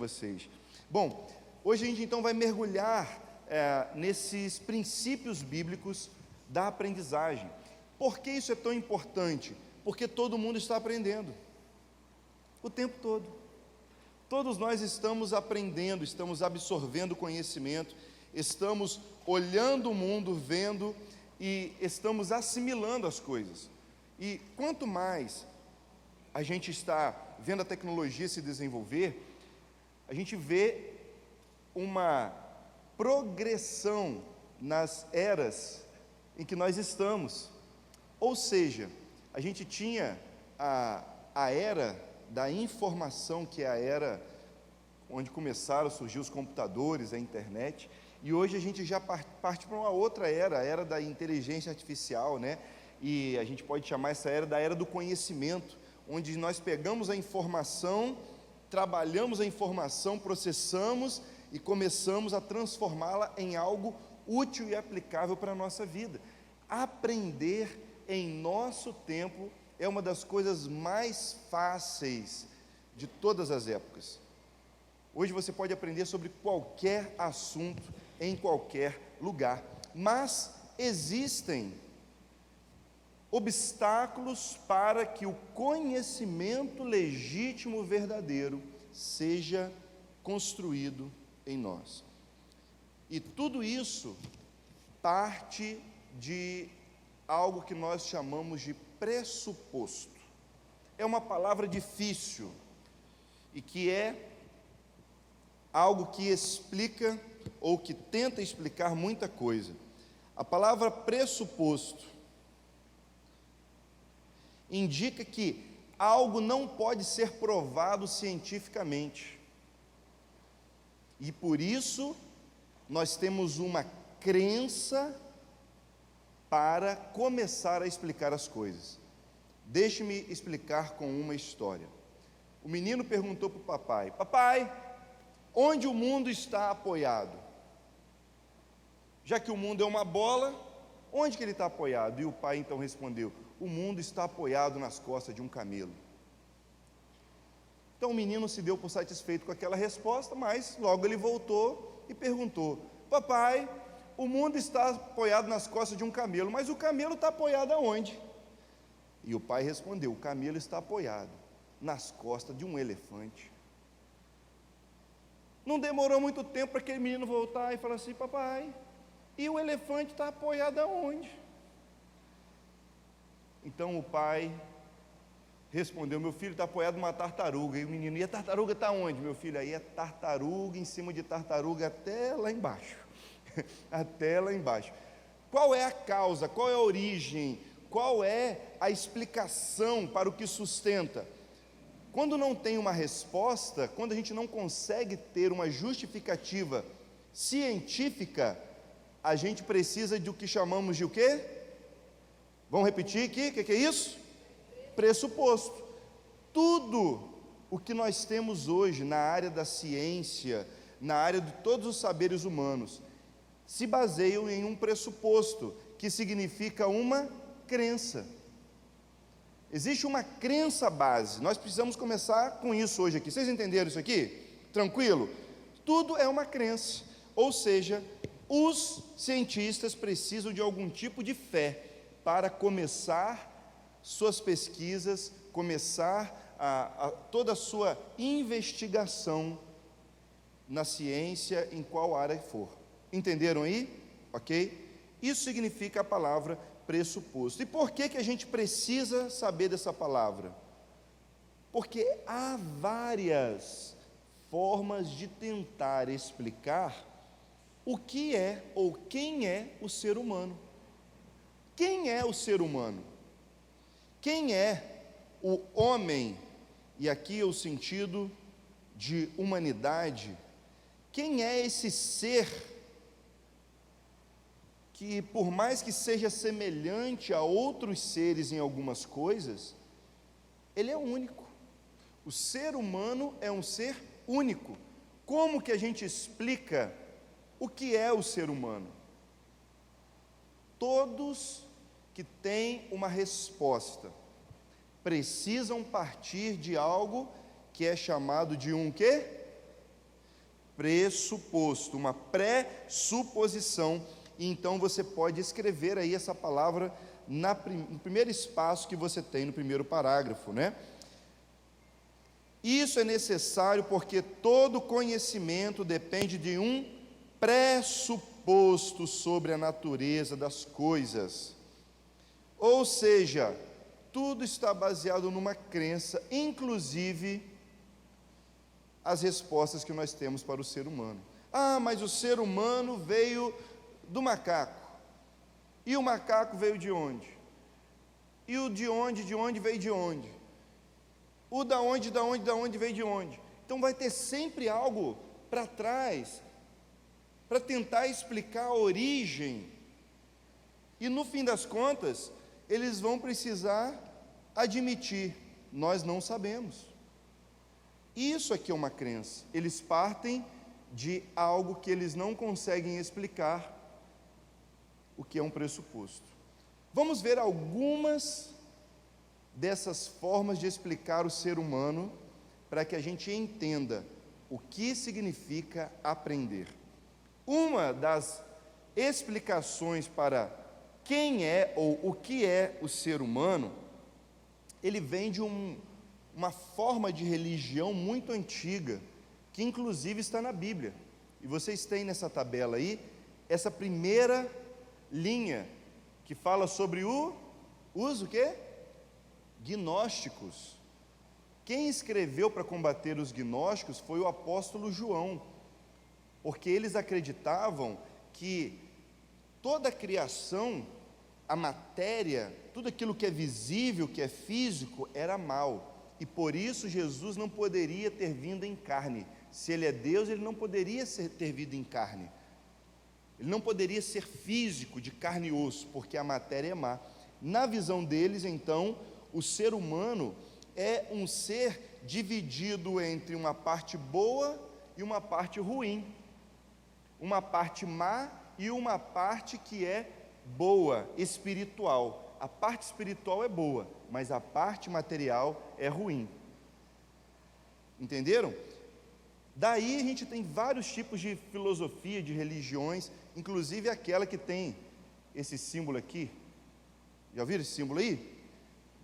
Vocês. Bom, hoje a gente então vai mergulhar nesses princípios bíblicos da aprendizagem. Por que isso é tão importante? Porque todo mundo está aprendendo, o tempo todo. Todos nós estamos aprendendo, estamos absorvendo conhecimento, estamos olhando o mundo, vendo e estamos assimilando as coisas. E quanto mais a gente está vendo a tecnologia se desenvolver, a gente vê uma progressão nas eras em que nós estamos. Ou seja, a gente tinha a era da informação, que é a era onde começaram a surgir os computadores, a internet, e hoje a gente já parte para uma outra era, a era da inteligência artificial, né? E a gente pode chamar essa era da era do conhecimento, onde nós pegamos a informação, trabalhamos a informação, processamos e começamos a transformá-la em algo útil e aplicável para a nossa vida. Aprender em nosso tempo é uma das coisas mais fáceis de todas as épocas. Hoje você pode aprender sobre qualquer assunto, em qualquer lugar, mas existem obstáculos para que o conhecimento legítimo, verdadeiro, seja construído em nós. E tudo isso parte de algo que nós chamamos de pressuposto. É uma palavra difícil e que é algo que explica ou que tenta explicar muita coisa. A palavra pressuposto indica que algo não pode ser provado cientificamente. E por isso, nós temos uma crença para começar a explicar as coisas. Deixe-me explicar com uma história. O menino perguntou para o papai: papai, onde o mundo está apoiado? Já que o mundo é uma bola, onde que ele está apoiado? E o pai então respondeu: o mundo está apoiado nas costas de um camelo. Então o menino se deu por satisfeito com aquela resposta, mas logo ele voltou e perguntou: papai, o mundo está apoiado nas costas de um camelo, mas o camelo está apoiado aonde? E o pai respondeu: o camelo está apoiado nas costas de um elefante. Não demorou muito tempo para aquele menino voltar e falar assim: papai, e o elefante está apoiado aonde? Então o pai respondeu: meu filho, está apoiado numa tartaruga. E o menino: e a tartaruga está onde, meu filho? Aí é tartaruga em cima de tartaruga até lá embaixo. Até lá embaixo. Qual é a causa? Qual é a origem? Qual é a explicação para o que sustenta? Quando não tem uma resposta, quando a gente não consegue ter uma justificativa científica, a gente precisa do que chamamos de o quê? Vamos repetir aqui, o que é isso? Pressuposto. Tudo o que nós temos hoje na área da ciência, na área de todos os saberes humanos, se baseiam em um pressuposto, que significa uma crença. Existe uma crença base, nós precisamos começar com isso hoje aqui. Vocês entenderam isso aqui? Tranquilo? Tudo é uma crença, ou seja, os cientistas precisam de algum tipo de fé para começar suas pesquisas, começar toda a sua investigação na ciência, em qual área for. Entenderam aí? Ok? Isso significa a palavra pressuposto. E por que a gente precisa saber dessa palavra? Porque há várias formas de tentar explicar o que é ou quem é o ser humano. Quem é o ser humano? Quem é o homem? E aqui é o sentido de humanidade. Quem é esse ser que, por mais que seja semelhante a outros seres em algumas coisas, ele é único? O ser humano é um ser único. Como que a gente explica o que é o ser humano? Todos que têm uma resposta precisam partir de algo que é chamado de um quê? pressuposto, uma pré-suposição, e então você pode escrever aí essa palavra no primeiro espaço que você tem no primeiro parágrafo, né? Isso é necessário porque todo conhecimento depende de um pressuposto sobre a natureza das coisas. Ou seja, tudo está baseado numa crença, inclusive as respostas que nós temos para o ser humano. Ah, mas o ser humano veio do macaco. E o macaco veio de onde? E o de onde veio de onde? O da onde veio de onde? Então vai ter sempre algo para trás, para tentar explicar a origem. E no fim das contas, eles vão precisar admitir, nós não sabemos. Isso aqui é uma crença. Eles partem de algo que eles não conseguem explicar, o que é um pressuposto. Vamos ver algumas dessas formas de explicar o ser humano, para que a gente entenda o que significa aprender. Uma das explicações para quem é ou o que é o ser humano, ele vem de uma forma de religião muito antiga, que inclusive está na Bíblia. E vocês têm nessa tabela aí, essa primeira linha, que fala sobre os o quê? Gnósticos. Quem escreveu para combater os gnósticos foi o apóstolo João, porque eles acreditavam que toda a criação, a matéria, tudo aquilo que é visível, que é físico, era mal, e por isso Jesus não poderia ter vindo em carne. Se ele é Deus, ele não poderia ter vindo em carne, ele não poderia ser físico, de carne e osso, porque a matéria é má. Na visão deles, então, o ser humano é um ser dividido entre uma parte boa e uma parte ruim, uma parte má e uma parte que é boa, espiritual. A parte espiritual é boa, mas a parte material é ruim. Entenderam? Daí a gente tem vários tipos de filosofia, de religiões, inclusive aquela que tem esse símbolo aqui. Já viram esse símbolo aí?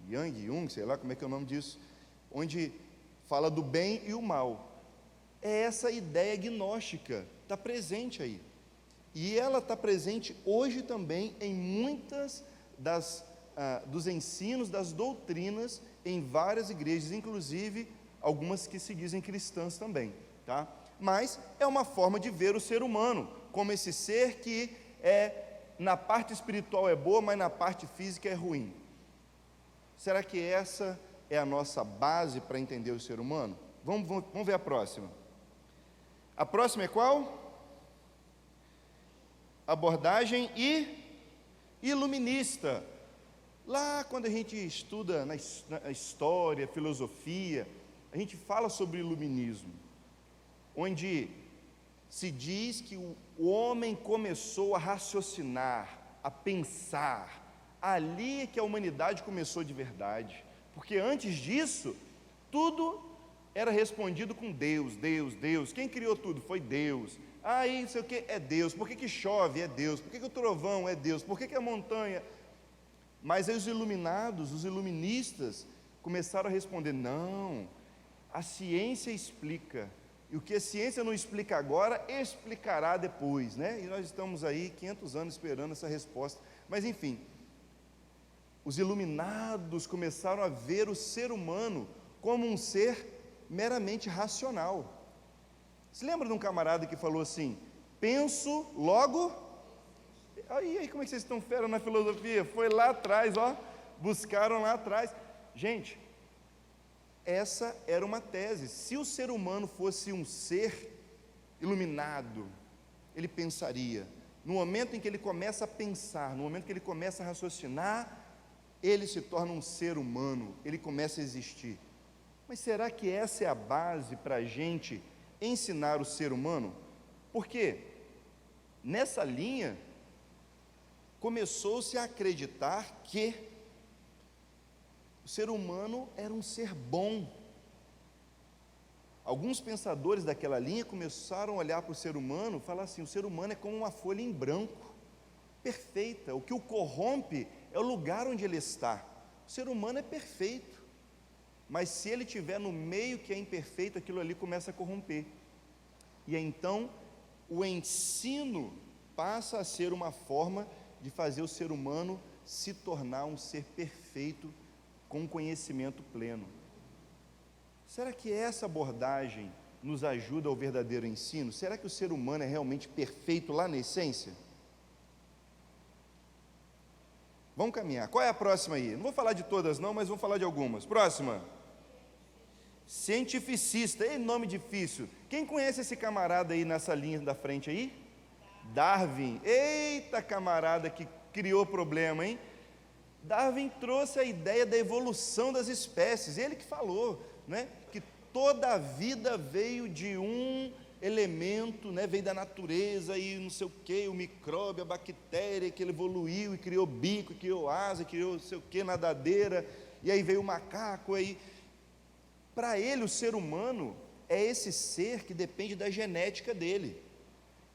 Yang, sei lá como é que é o nome disso, onde fala do bem e o mal. É essa ideia gnóstica, está presente aí. E ela está presente hoje também em muitas dos ensinos, das doutrinas, em várias igrejas, inclusive algumas que se dizem cristãs também, tá? Mas é uma forma de ver o ser humano, como esse ser que na parte espiritual é boa, mas na parte física é ruim. Será que essa é a nossa base para entender o ser humano? Vamos ver a próxima. A próxima é qual? Abordagem iluminista. Lá quando a gente estuda na história, filosofia, a gente fala sobre iluminismo, onde se diz que o homem começou a raciocinar, a pensar. Ali é que a humanidade começou de verdade, porque antes disso, tudo era respondido com Deus, Deus, Deus. Quem criou tudo? Foi Deus. Aí, não sei o que, é Deus. Por que chove? É Deus. Por que o trovão? É Deus. Por que a montanha? Mas aí os iluminados, os iluministas, começaram a responder, não, a ciência explica, e o que a ciência não explica agora, explicará depois, né? E nós estamos aí 500 anos esperando essa resposta, mas enfim, os iluminados começaram a ver o ser humano como um ser meramente racional. Se lembra de um camarada que falou assim, penso, logo... Aí como é que vocês estão fera na filosofia? Foi lá atrás, ó, buscaram lá atrás. Gente, essa era uma tese. Se o ser humano fosse um ser iluminado, ele pensaria. No momento em que ele começa a pensar, no momento que ele começa a raciocinar, ele se torna um ser humano, ele começa a existir. Mas será que essa é a base para a gente ensinar o ser humano? Porque nessa linha começou-se a acreditar que o ser humano era um ser bom. Alguns pensadores daquela linha começaram a olhar para o ser humano e falar assim: o ser humano é como uma folha em branco, perfeita. O que o corrompe é o lugar onde ele está. O ser humano é perfeito, mas se ele estiver no meio que é imperfeito, aquilo ali começa a corromper. E então o ensino passa a ser uma forma de fazer o ser humano se tornar um ser perfeito, com conhecimento pleno. Será que essa abordagem nos ajuda ao verdadeiro ensino? Será que o ser humano é realmente perfeito lá na essência? Vamos caminhar. Qual é a próxima aí? Não vou falar de todas não, mas vou falar de algumas. Próxima. Cientificista. Ei, nome difícil. Quem conhece esse camarada aí nessa linha da frente aí? Darwin. Eita, camarada que criou problema, hein? Darwin trouxe a ideia da evolução das espécies. Ele que falou, né, que toda a vida veio de um elemento, né, veio da natureza e não sei o que, o micróbio, a bactéria, que ele evoluiu e criou bico, e criou asa, criou não sei o que, nadadeira, e aí veio o macaco. Aí, para ele, o ser humano é esse ser que depende da genética dele,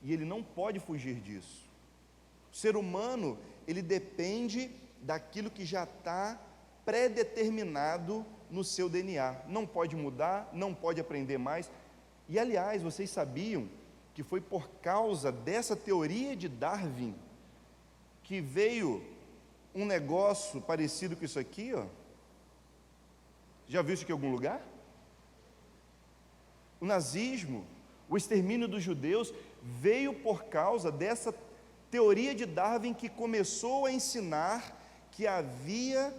e ele não pode fugir disso. O ser humano, ele depende daquilo que já está pré-determinado no seu DNA, não pode mudar, não pode aprender mais. E aliás, vocês sabiam que foi por causa dessa teoria de Darwin que veio um negócio parecido com isso aqui, ó? Já viu isso aqui em algum lugar? O nazismo, o extermínio dos judeus veio por causa dessa teoria de Darwin, que começou a ensinar que havia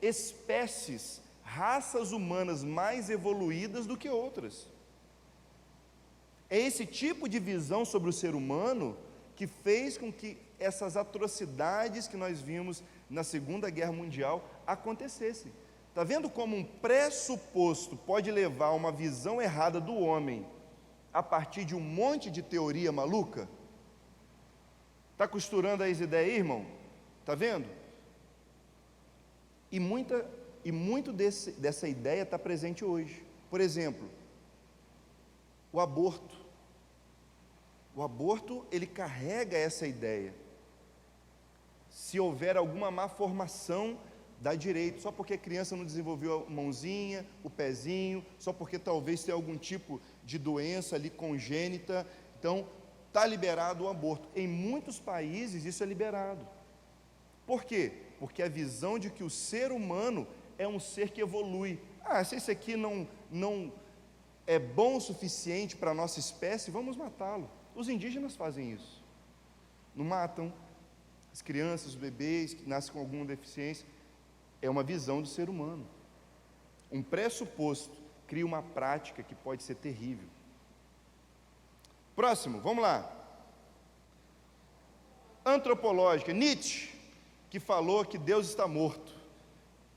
espécies, raças humanas mais evoluídas do que outras. É esse tipo de visão sobre o ser humano que fez com que essas atrocidades que nós vimos na Segunda Guerra Mundial acontecessem. Está vendo como um pressuposto pode levar a uma visão errada do homem a partir de um monte de teoria maluca? Está costurando as ideias aí, irmão? Está vendo? E muito dessa ideia está presente hoje. Por exemplo, o aborto. O aborto, ele carrega essa ideia. Se houver alguma má formação, dá direito, só porque a criança não desenvolveu a mãozinha, o pezinho, só porque talvez tenha algum tipo de doença ali congênita, então está liberado o aborto. Em muitos países isso é liberado. Por quê? Porque a visão de que o ser humano é um ser que evolui. Se esse aqui não é bom o suficiente para a nossa espécie, vamos matá-lo. Os indígenas fazem isso. Não matam as crianças, os bebês que nascem com alguma deficiência. É uma visão do ser humano. Um pressuposto cria uma prática que pode ser terrível. Próximo, vamos lá. Antropológica. Nietzsche, que falou que Deus está morto.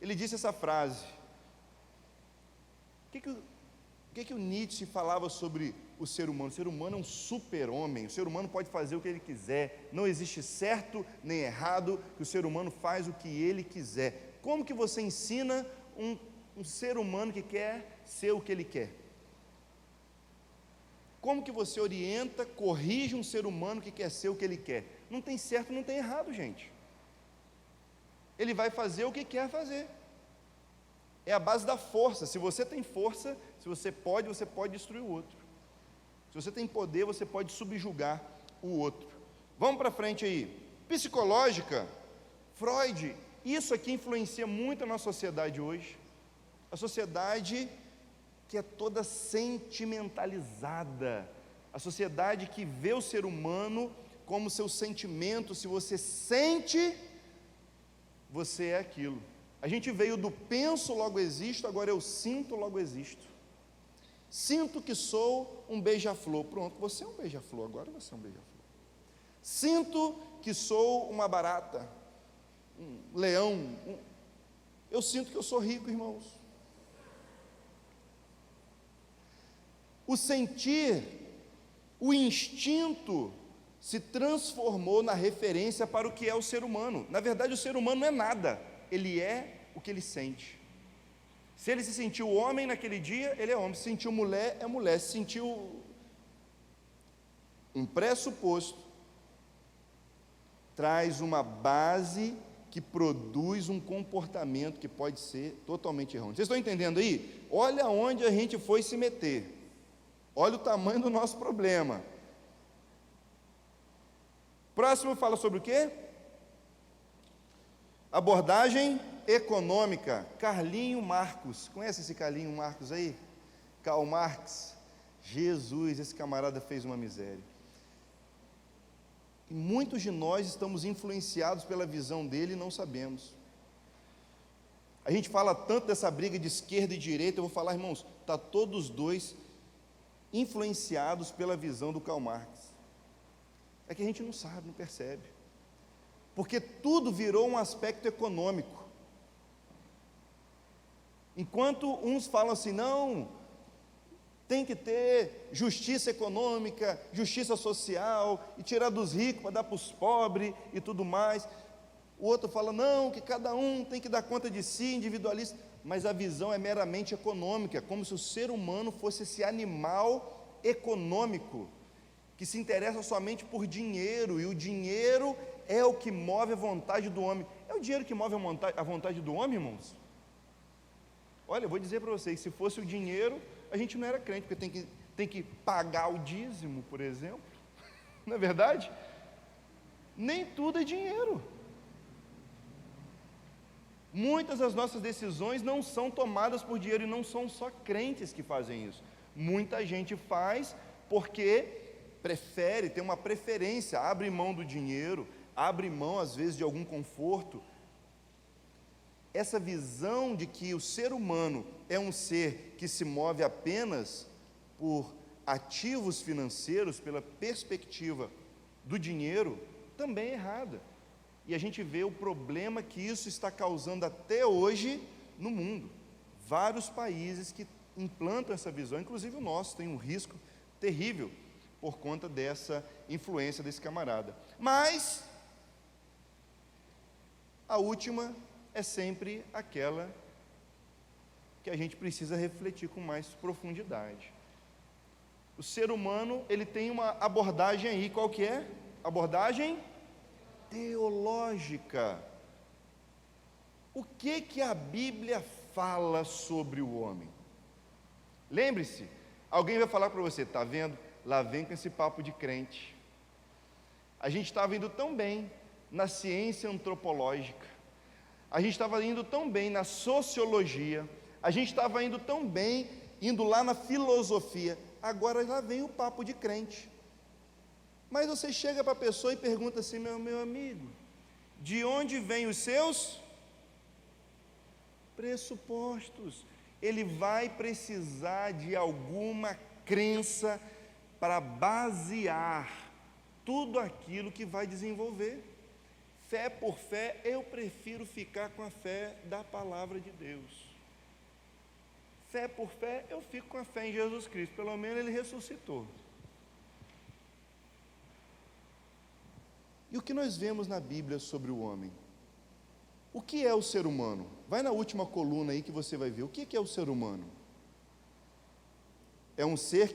Ele disse essa frase. O que o Nietzsche falava sobre o ser humano? O ser humano é um super-homem, o ser humano pode fazer o que ele quiser, não existe certo nem errado, que o ser humano faz o que ele quiser. Como que você ensina um ser humano que quer ser o que ele quer? Como que você orienta, corrige um ser humano que quer ser o que ele quer? Não tem certo, não tem errado, gente. Ele vai fazer o que quer fazer. É a base da força. Se você tem força, se você pode destruir o outro. Se você tem poder, você pode subjugar o outro. Vamos para frente aí. Psicológica, Freud. Isso aqui influencia muito a nossa sociedade hoje. A sociedade que é toda sentimentalizada. A sociedade que vê o ser humano como seu sentimento. Se você sente, você é aquilo. A gente veio do penso, logo existo, agora eu sinto, logo existo. Sinto que sou um beija-flor. Pronto, você é um beija-flor, agora você é um beija-flor. Sinto que sou uma barata, um leão. Eu sinto que eu sou rico, irmãos. O sentir, o instinto se transformou na referência para o que é o ser humano. Na verdade, o ser humano não é nada, ele é o que ele sente. Se ele se sentiu homem naquele dia, ele é homem. Se sentiu mulher, é mulher. Se sentiu um pressuposto, traz uma base que produz um comportamento que pode ser totalmente errôneo. Vocês estão entendendo aí? Olha onde a gente foi se meter. Olha o tamanho do nosso problema. Próximo fala sobre o quê? Abordagem econômica. Carlinho Marcos. Conhece esse Carlinho Marcos aí? Karl Marx. Jesus, esse camarada fez uma miséria. E muitos de nós estamos influenciados pela visão dele e não sabemos. A gente fala tanto dessa briga de esquerda e direita, eu vou falar, irmãos, está todos dois influenciados pela visão do Karl Marx. É que a gente não sabe, não percebe. Porque tudo virou um aspecto econômico. Enquanto uns falam assim, não, tem que ter justiça econômica, justiça social, e tirar dos ricos para dar para os pobres e tudo mais. O outro fala, não, que cada um tem que dar conta de si, individualista. Mas a visão é meramente econômica, como se o ser humano fosse esse animal econômico, que se interessa somente por dinheiro, e o dinheiro é o que move a vontade do homem. É o dinheiro que move a vontade do homem, irmãos? Olha, eu vou dizer para vocês, se fosse o dinheiro, a gente não era crente, porque tem que pagar o dízimo, por exemplo. Não é verdade? Nem tudo é dinheiro. Muitas das nossas decisões não são tomadas por dinheiro, e não são só crentes que fazem isso. Muita gente faz porque prefere, tem uma preferência, abre mão do dinheiro, abre mão às vezes de algum conforto. Essa visão de que o ser humano é um ser que se move apenas por ativos financeiros, pela perspectiva do dinheiro, também é errada. E a gente vê o problema que isso está causando até hoje no mundo. Vários países que implantam essa visão, inclusive o nosso, tem um risco terrível por conta dessa influência desse camarada. Mas a última é sempre aquela que a gente precisa refletir com mais profundidade. O ser humano, ele tem uma abordagem aí, qual que é? Abordagem teológica. O que a Bíblia fala sobre o homem? Lembre-se, alguém vai falar para você, está vendo? Lá vem com esse papo de crente. A gente estava indo tão bem na ciência antropológica, a gente estava indo tão bem na sociologia, a gente estava indo tão bem, indo lá na filosofia, agora lá vem o papo de crente. Mas você chega para a pessoa e pergunta assim, meu amigo, de onde vêm os seus pressupostos? Ele vai precisar de alguma crença para basear tudo aquilo que vai desenvolver. Fé por fé, eu prefiro ficar com a fé da palavra de Deus. Fé por fé, eu fico com a fé em Jesus Cristo, pelo menos Ele ressuscitou. E o que nós vemos na Bíblia sobre o homem? O que é o ser humano? Vai na última coluna aí que você vai ver. O que é o ser humano? É um ser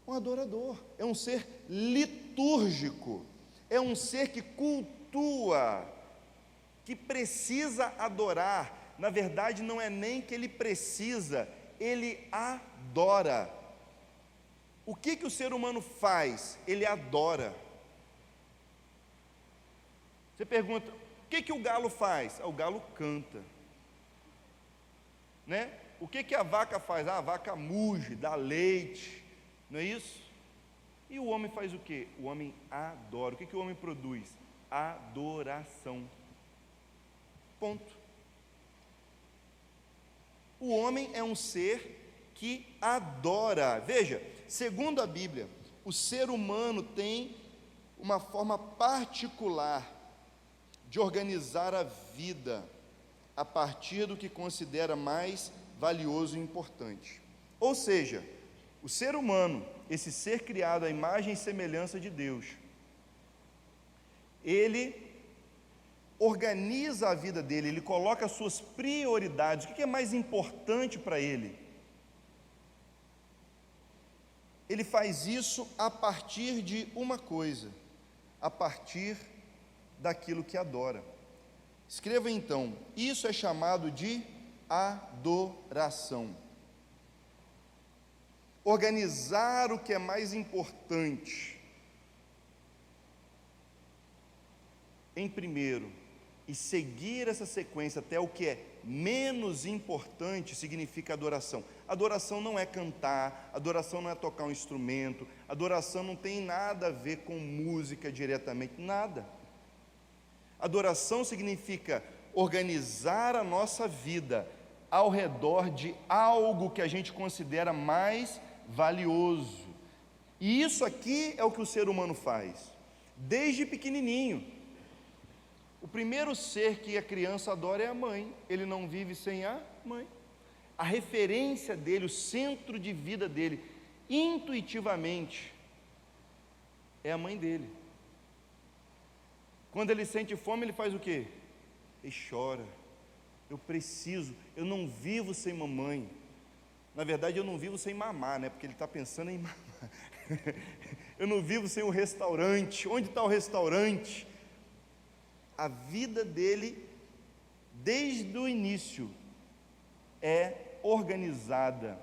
um adorador, é um ser litúrgico, é um ser que cultua, que precisa adorar. Na verdade, não é nem que ele precisa, ele adora. O que o ser humano faz? Ele adora. Você pergunta, o que o galo faz? O galo canta, né? O que a vaca faz? A vaca muge, dá leite, não é isso? E o homem faz o quê? O homem adora. O que o homem produz? Adoração. Ponto. O homem é um ser que adora. Veja, segundo a Bíblia, o ser humano tem uma forma particular de organizar a vida a partir do que considera mais valioso e importante. Ou seja, o ser humano, esse ser criado à imagem e semelhança de Deus, ele organiza a vida dele, ele coloca as suas prioridades. O que é mais importante para ele? Ele faz isso a partir de uma coisa, a partir daquilo que adora. Escreva então, isso é chamado de adoração. Organizar o que é mais importante em primeiro e seguir essa sequência até o que é menos importante significa adoração. Adoração não é cantar, adoração não é tocar um instrumento, adoração não tem nada a ver com música diretamente, nada. Adoração significa organizar a nossa vida ao redor de algo que a gente considera mais valioso. E isso aqui é o que o ser humano faz, desde pequenininho. O primeiro ser que a criança adora é a mãe, ele não vive sem a mãe. A referência dele, o centro de vida dele, intuitivamente, é a mãe dele. Quando ele sente fome, ele faz o quê? Ele chora. Eu preciso, eu não vivo sem mamãe. Na verdade, eu não vivo sem mamar, né? Porque ele está pensando em mamar. Eu não vivo sem um restaurante. Onde está o restaurante? A vida dele, desde o início, é organizada.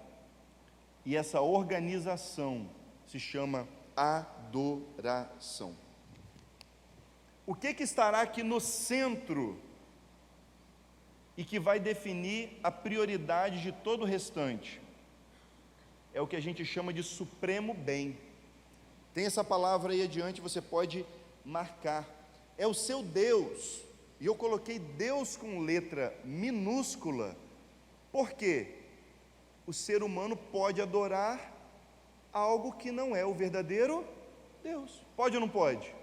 E essa organização se chama adoração. O que estará aqui no centro e que vai definir a prioridade de todo o restante? É o que a gente chama de supremo bem. Tem essa palavra aí adiante, você pode marcar. É o seu Deus, e eu coloquei Deus com letra minúscula, porque o ser humano pode adorar algo que não é o verdadeiro Deus. Pode ou não pode?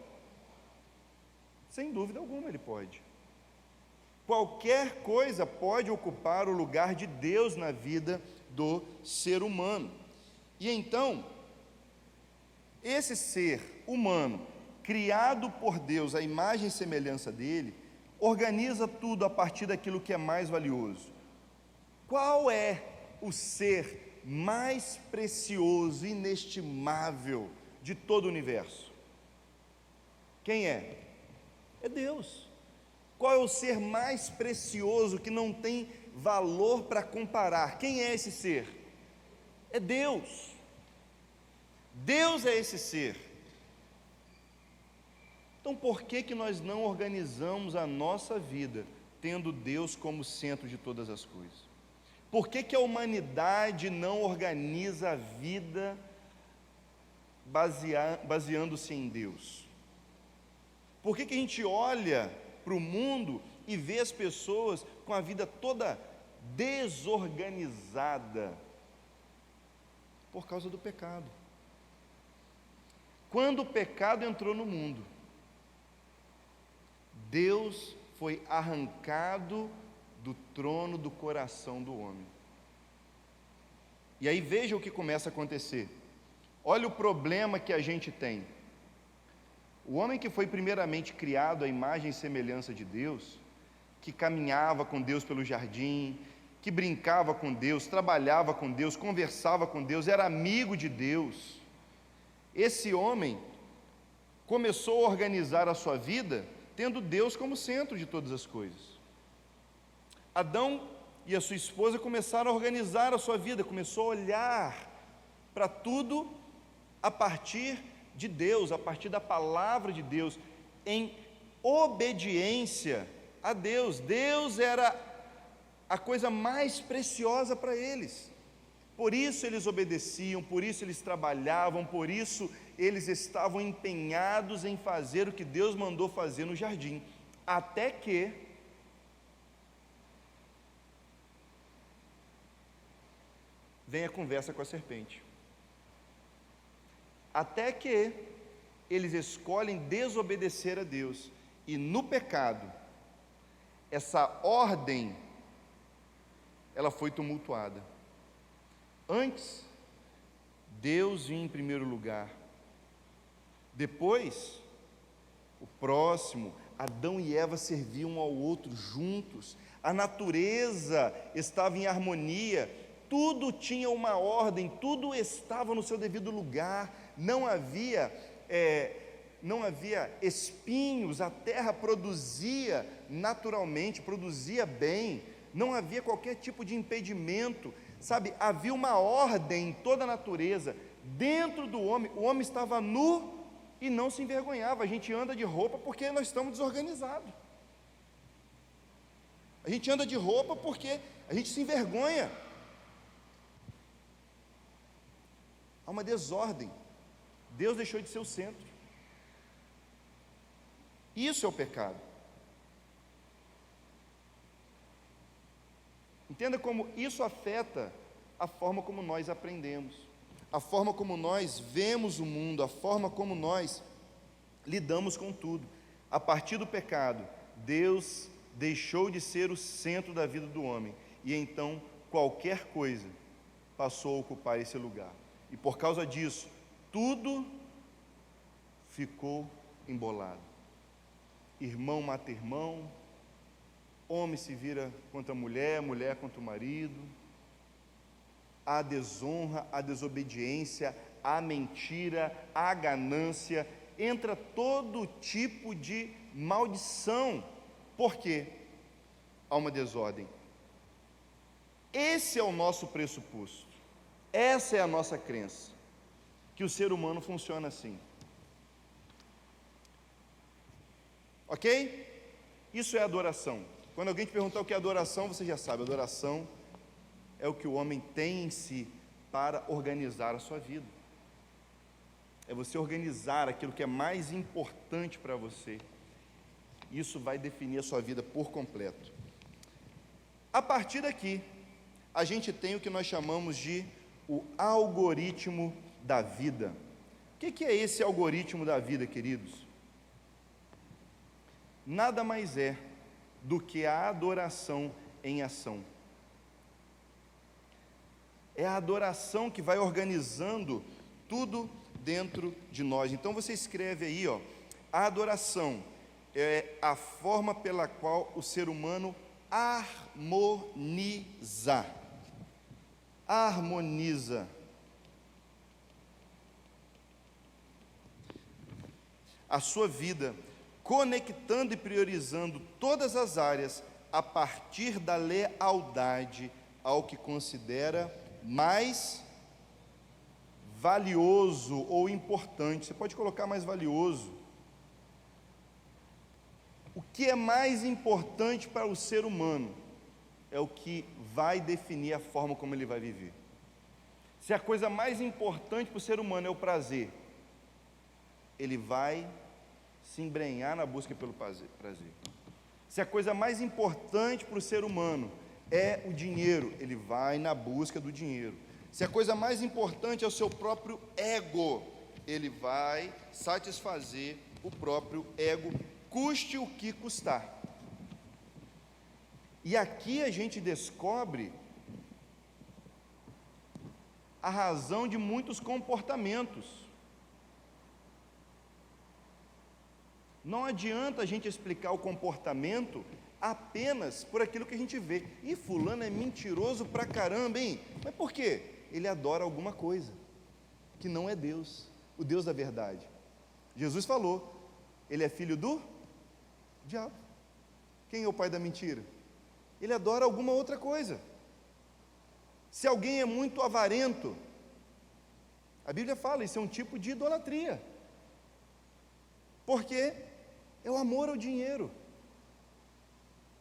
Sem dúvida alguma ele pode. Qualquer coisa pode ocupar o lugar de Deus na vida do ser humano. E então, esse ser humano, criado por Deus, à imagem e semelhança dele, organiza tudo a partir daquilo que é mais valioso. Qual é o ser mais precioso, inestimável de todo o universo? Quem é? É Deus. Qual é o ser mais precioso que não tem valor para comparar? Quem é esse ser? É Deus. Deus é esse ser. Então, por que nós não organizamos a nossa vida tendo Deus como centro de todas as coisas? Por que a humanidade não organiza a vida baseando-se em Deus? Por que a gente olha para o mundo e vê as pessoas com a vida toda desorganizada? Por causa do pecado. Quando o pecado entrou no mundo, Deus foi arrancado do trono do coração do homem. E aí veja o que começa a acontecer. Olha o problema que a gente tem. O homem que foi primeiramente criado à imagem e semelhança de Deus, que caminhava com Deus pelo jardim, que brincava com Deus, trabalhava com Deus, conversava com Deus, era amigo de Deus. Esse homem começou a organizar a sua vida tendo Deus como centro de todas as coisas. Adão e a sua esposa começaram a organizar a sua vida, começou a olhar para tudo a partir de Deus, a partir da palavra de Deus, em obediência a Deus. Deus era a coisa mais preciosa para eles. Por isso eles obedeciam, por isso eles trabalhavam, por isso eles estavam empenhados em fazer o que Deus mandou fazer no jardim. Até que vem a conversa com a serpente. Até que eles escolhem desobedecer a Deus. E no pecado, essa ordem, ela foi tumultuada. Antes, Deus vinha em primeiro lugar. Depois, o próximo, Adão e Eva serviam um ao outro juntos, a natureza estava em harmonia, tudo tinha uma ordem, tudo estava no seu devido lugar, não havia espinhos, a terra produzia naturalmente, produzia bem, não havia qualquer tipo de impedimento, sabe, havia uma ordem em toda a natureza, dentro do homem, o homem estava nu e não se envergonhava. A gente anda de roupa porque nós estamos desorganizados, a gente anda de roupa porque a gente se envergonha, há uma desordem, Deus deixou de ser o centro, isso é o pecado. Entenda como isso afeta a forma como nós aprendemos, a forma como nós vemos o mundo, a forma como nós lidamos com tudo. A partir do pecado, Deus deixou de ser o centro da vida do homem, e então qualquer coisa passou a ocupar esse lugar, e por causa disso, tudo ficou embolado. Irmão mata irmão, homem se vira contra a mulher, mulher contra o marido, a desonra, a desobediência, a mentira, a ganância, entra todo tipo de maldição. Por quê? Há uma desordem. Esse é o nosso pressuposto, essa é a nossa crença, que o ser humano funciona assim. Ok? Isso é adoração. Quando alguém te perguntar o que é adoração, você já sabe, adoração é o que o homem tem em si para organizar a sua vida. É você organizar aquilo que é mais importante para você. Isso vai definir a sua vida por completo. A partir daqui, a gente tem o que nós chamamos de o algoritmo da vida. O que é esse algoritmo da vida, queridos? Nada mais é do que a adoração em ação. É a adoração que vai organizando tudo dentro de nós. Então você escreve aí, ó, a adoração é a forma pela qual o ser humano harmoniza a sua vida, conectando e priorizando todas as áreas a partir da lealdade ao que considera mais valioso ou importante. Você pode colocar mais valioso. O que é mais importante para o ser humano é o que vai definir a forma como ele vai viver. Se a coisa mais importante para o ser humano é o prazer, ele vai se embrenhar na busca pelo prazer. Se a coisa mais importante para o ser humano é o dinheiro, ele vai na busca do dinheiro. Se a coisa mais importante é o seu próprio ego, ele vai satisfazer o próprio ego, custe o que custar. E aqui a gente descobre a razão de muitos comportamentos. Não adianta a gente explicar o comportamento apenas por aquilo que a gente vê. E fulano é mentiroso pra caramba, hein? Mas por quê? Ele adora alguma coisa que não é Deus, o Deus da verdade. Jesus falou, ele é filho do diabo. Quem é o pai da mentira? Ele adora alguma outra coisa. Se alguém é muito avarento, a Bíblia fala, isso é um tipo de idolatria. Porque é o amor ao dinheiro.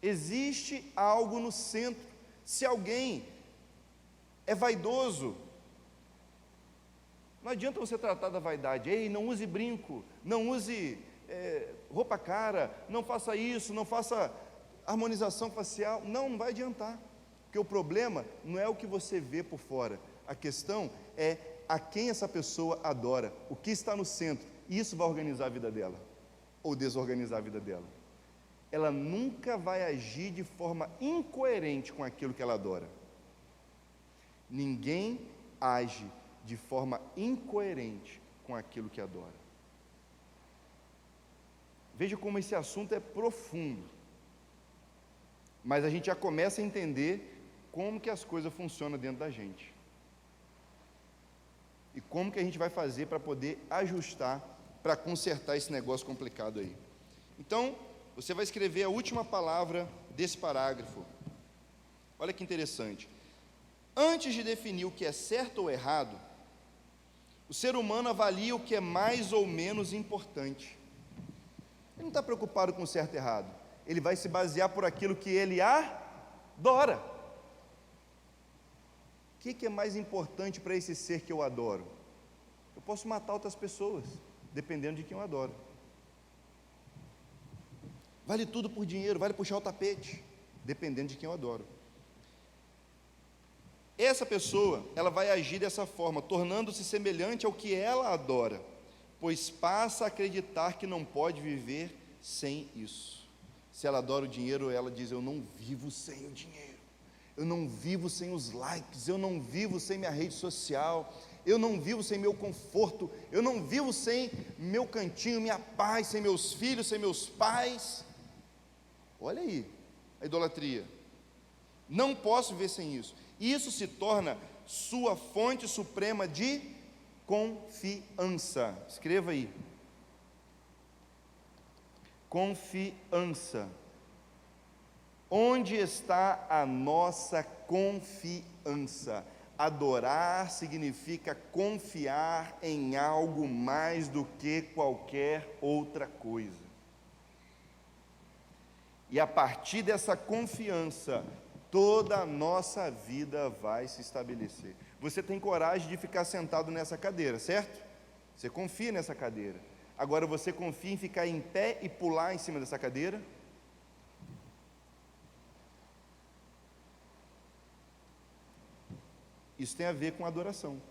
Existe algo no centro. Se alguém é vaidoso, não adianta você tratar da vaidade. Ei, não use brinco, não use roupa cara, não faça isso, não faça harmonização facial. Não vai adiantar. Porque o problema não é o que você vê por fora. A questão é a quem essa pessoa adora, o que está no centro. E isso vai organizar a vida dela, ou desorganizar a vida dela. Ela nunca vai agir de forma incoerente com aquilo que ela adora. Ninguém age de forma incoerente com aquilo que adora. Veja como esse assunto é profundo. Mas a gente já começa a entender como que as coisas funcionam dentro da gente. E como que a gente vai fazer para poder ajustar, para consertar esse negócio complicado aí. Então, você vai escrever a última palavra desse parágrafo. Olha que interessante. Antes de definir o que é certo ou errado, o ser humano avalia o que é mais ou menos importante. Ele não está preocupado com certo e errado. Ele vai se basear por aquilo que ele adora. O que é mais importante para esse ser que eu adoro? Eu posso matar outras pessoas, dependendo de quem eu adoro. Vale tudo por dinheiro, vale puxar o tapete, dependendo de quem eu adoro. Essa pessoa, ela vai agir dessa forma, tornando-se semelhante ao que ela adora, pois passa a acreditar que não pode viver sem isso. Se ela adora o dinheiro, ela diz: eu não vivo sem o dinheiro, eu não vivo sem os likes, eu não vivo sem minha rede social, eu não vivo sem meu conforto, eu não vivo sem meu cantinho, minha paz, sem meus filhos, sem meus pais. Olha aí, a idolatria. Não posso viver sem isso. Isso se torna sua fonte suprema de confiança. Escreva aí. Confiança. Onde está a nossa confiança? Adorar significa confiar em algo mais do que qualquer outra coisa. E a partir dessa confiança, toda a nossa vida vai se estabelecer. Você tem coragem de ficar sentado nessa cadeira, certo? Você confia nessa cadeira. Agora você confia em ficar em pé e pular em cima dessa cadeira? Isso tem a ver com adoração.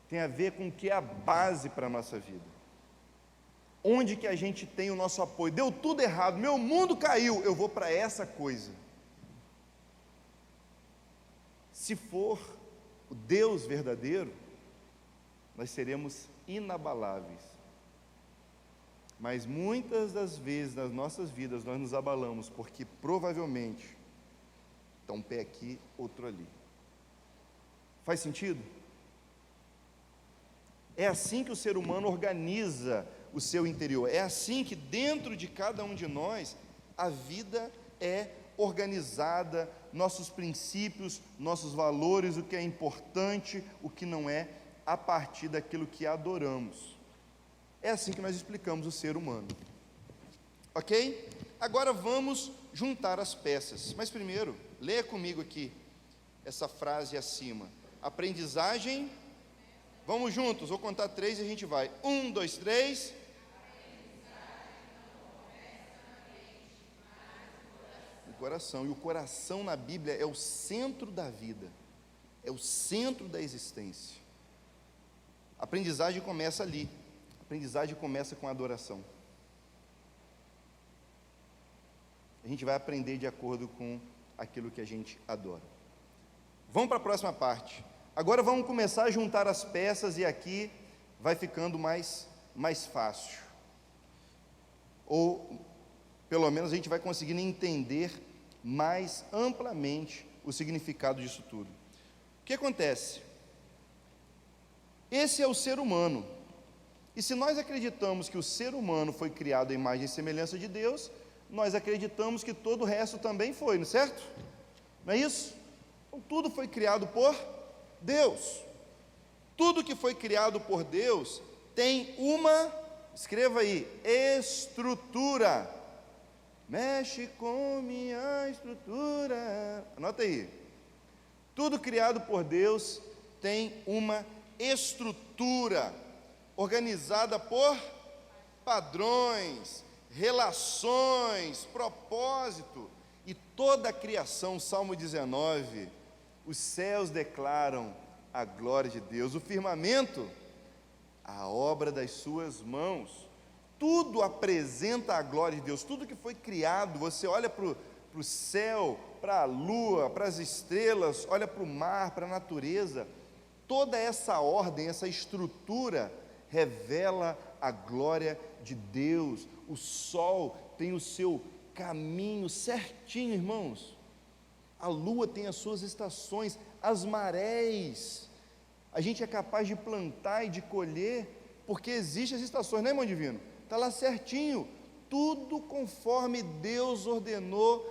Tem a ver com o que é a base para a nossa vida. Onde que a gente tem o nosso apoio? Deu tudo errado, meu mundo caiu, eu vou para essa coisa. Se for o Deus verdadeiro, nós seremos inabaláveis. Mas muitas das vezes nas nossas vidas nós nos abalamos, porque provavelmente está um pé aqui, outro ali. Faz sentido? É assim que o ser humano organiza o seu interior. É assim que dentro de cada um de nós a vida é organizada, nossos princípios, nossos valores, o que é importante, o que não é, a partir daquilo que adoramos. É assim que nós explicamos o ser humano. Ok? Agora vamos juntar as peças. Mas primeiro, leia comigo aqui essa frase acima. Aprendizagem. Vamos juntos, vou contar 3 e a gente vai. 1, 2, 3. O coração. E o coração na Bíblia é o centro da vida, é o centro da existência. A aprendizagem começa ali. A aprendizagem começa com a adoração. A gente vai aprender de acordo com aquilo que a gente adora. Vamos para a próxima parte. Agora vamos começar a juntar as peças e aqui vai ficando mais fácil. Ou, pelo menos, a gente vai conseguindo entender mais amplamente o significado disso tudo. O que acontece? Esse é o ser humano. E se nós acreditamos que o ser humano foi criado à imagem e semelhança de Deus, nós acreditamos que todo o resto também foi, não é certo? Não é isso? Então, tudo foi criado por Deus. Tudo que foi criado por Deus tem uma, escreva aí, estrutura. Mexe com minha estrutura. Anota aí. Tudo criado por Deus tem uma estrutura organizada por padrões, relações, propósito. E toda a criação, Salmo 19, os céus declaram a glória de Deus, o firmamento, a obra das suas mãos. Tudo apresenta a glória de Deus, tudo que foi criado. Você olha para o céu, para a lua, para as estrelas, olha para o mar, para a natureza. Toda essa ordem, essa estrutura revela a glória de Deus. O sol tem o seu caminho certinho, irmãos. A lua tem as suas estações, as marés. A gente é capaz de plantar e de colher, porque existem as estações, né, irmão divino? Está lá certinho, tudo conforme Deus ordenou,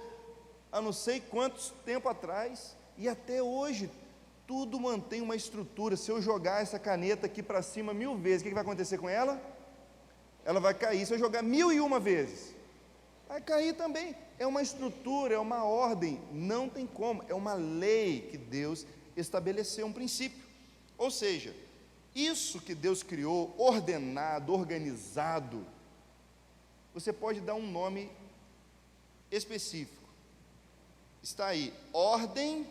há não sei quantos tempo atrás, e até hoje, tudo mantém uma estrutura. Se eu jogar essa caneta aqui para cima 1000 vezes, o que vai acontecer com ela? Ela vai cair. Se eu jogar 1001 vezes, vai cair também. É uma estrutura, é uma ordem, não tem como, é uma lei que Deus estabeleceu, um princípio. Ou seja, isso que Deus criou, ordenado, organizado, você pode dar um nome específico. Está aí, ordem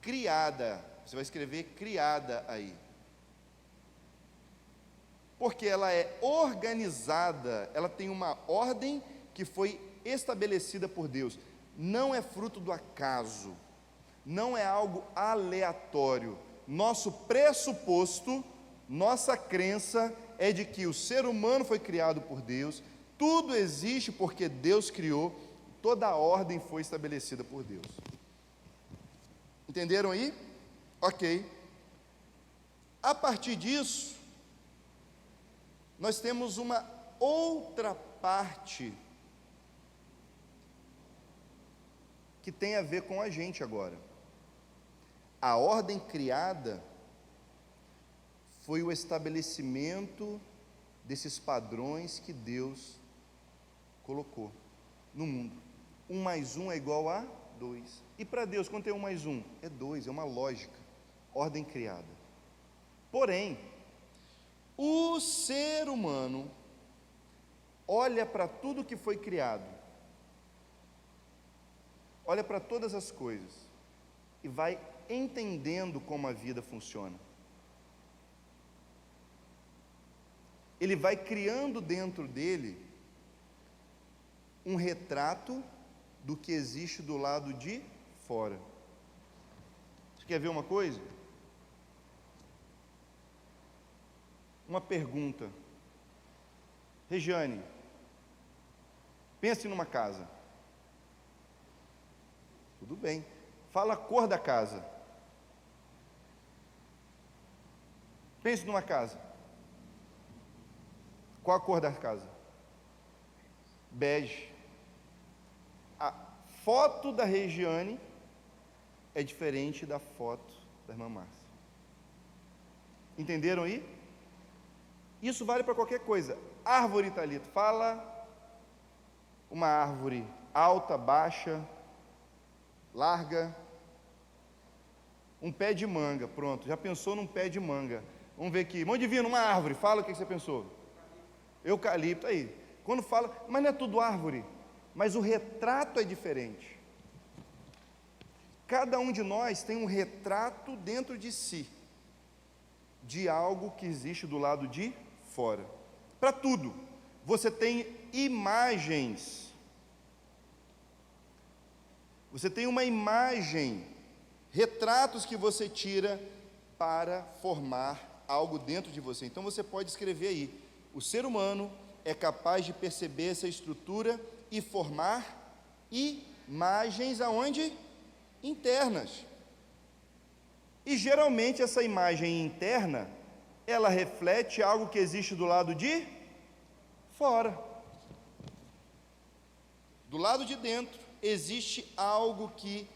criada. Você vai escrever criada aí. Porque ela é organizada, ela tem uma ordem que foi estabelecida por Deus. Não é fruto do acaso, não é algo aleatório. Nosso pressuposto, nossa crença é de que o ser humano foi criado por Deus, tudo existe porque Deus criou, toda a ordem foi estabelecida por Deus. Entenderam aí? Ok. A partir disso, nós temos uma outra parte que tem a ver com a gente agora. A ordem criada foi o estabelecimento desses padrões que Deus colocou no mundo. 1 mais 1 é igual a 2. E para Deus, quanto é 1 mais 1? É 2, é uma lógica, ordem criada. Porém, o ser humano olha para tudo que foi criado, olha para todas as coisas e vai entendendo como a vida funciona. Ele vai criando dentro dele um retrato do que existe do lado de fora. Você quer ver uma coisa? Uma pergunta. Regiane, pense numa casa. Tudo bem. Fala a cor da casa. Pense numa casa. Qual a cor da casa? Bege. A foto da Regiane é diferente da foto da irmã Márcia. Entenderam aí? Isso vale para qualquer coisa. Árvore, Thalita, fala uma árvore alta, baixa, larga. Um pé de manga, pronto. Já pensou num pé de manga? Vamos ver aqui. Irmão divino, uma árvore, fala o que você pensou. Eucalipto, aí. Quando fala, mas não é tudo árvore, mas o retrato é diferente. Cada um de nós tem um retrato dentro de si, de algo que existe do lado de fora. Para tudo, você tem imagens. Você tem uma imagem, retratos que você tira para formar algo dentro de você. Então você pode escrever aí, o ser humano é capaz de perceber essa estrutura e formar imagens aonde? Internas. E geralmente essa imagem interna, ela reflete algo que existe do lado de fora. Do lado de dentro existe algo que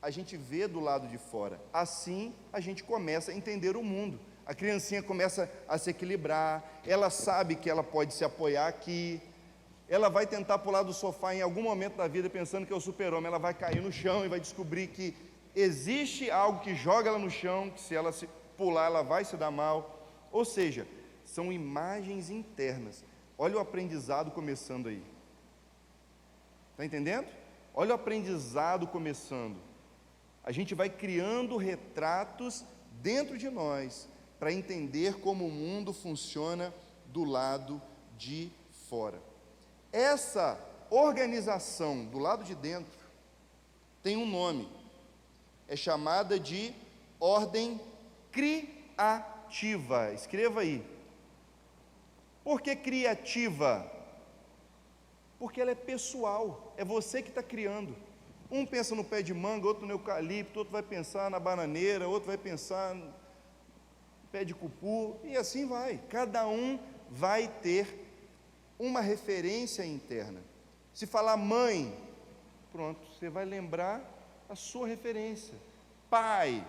a gente vê do lado de fora. Assim a gente começa a entender o mundo. A criancinha começa a se equilibrar, ela sabe que ela pode se apoiar aqui, ela vai tentar pular do sofá em algum momento da vida pensando que é o super-homem, ela vai cair no chão e vai descobrir que existe algo que joga ela no chão, que se ela se pular ela vai se dar mal. Ou seja, são imagens internas. Olha o aprendizado começando aí. Está entendendo? Olha o aprendizado começando. A gente vai criando retratos dentro de nós, para entender como o mundo funciona do lado de fora. Essa organização do lado de dentro tem um nome, é chamada de ordem criativa. ativa. Escreva aí. Por que criativa? Porque ela é pessoal, é você que está criando. Um pensa no pé de manga, outro no eucalipto, outro vai pensar na bananeira, outro vai pensar no pé de cupu, e assim vai. Cada um vai ter uma referência interna. Se falar mãe, pronto, você vai lembrar a sua referência. Pai,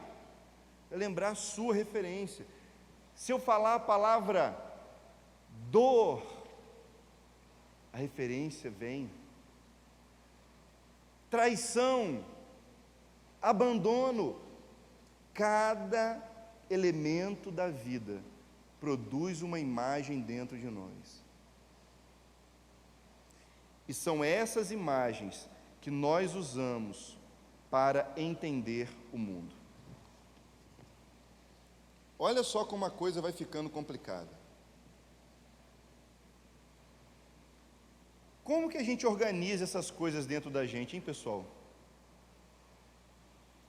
vai lembrar a sua referência. Se eu falar a palavra dor, a referência vem. Traição, abandono, cada elemento da vida produz uma imagem dentro de nós. E são essas imagens que nós usamos para entender o mundo. Olha só como a coisa vai ficando complicada. Como que a gente organiza essas coisas dentro da gente, hein, pessoal?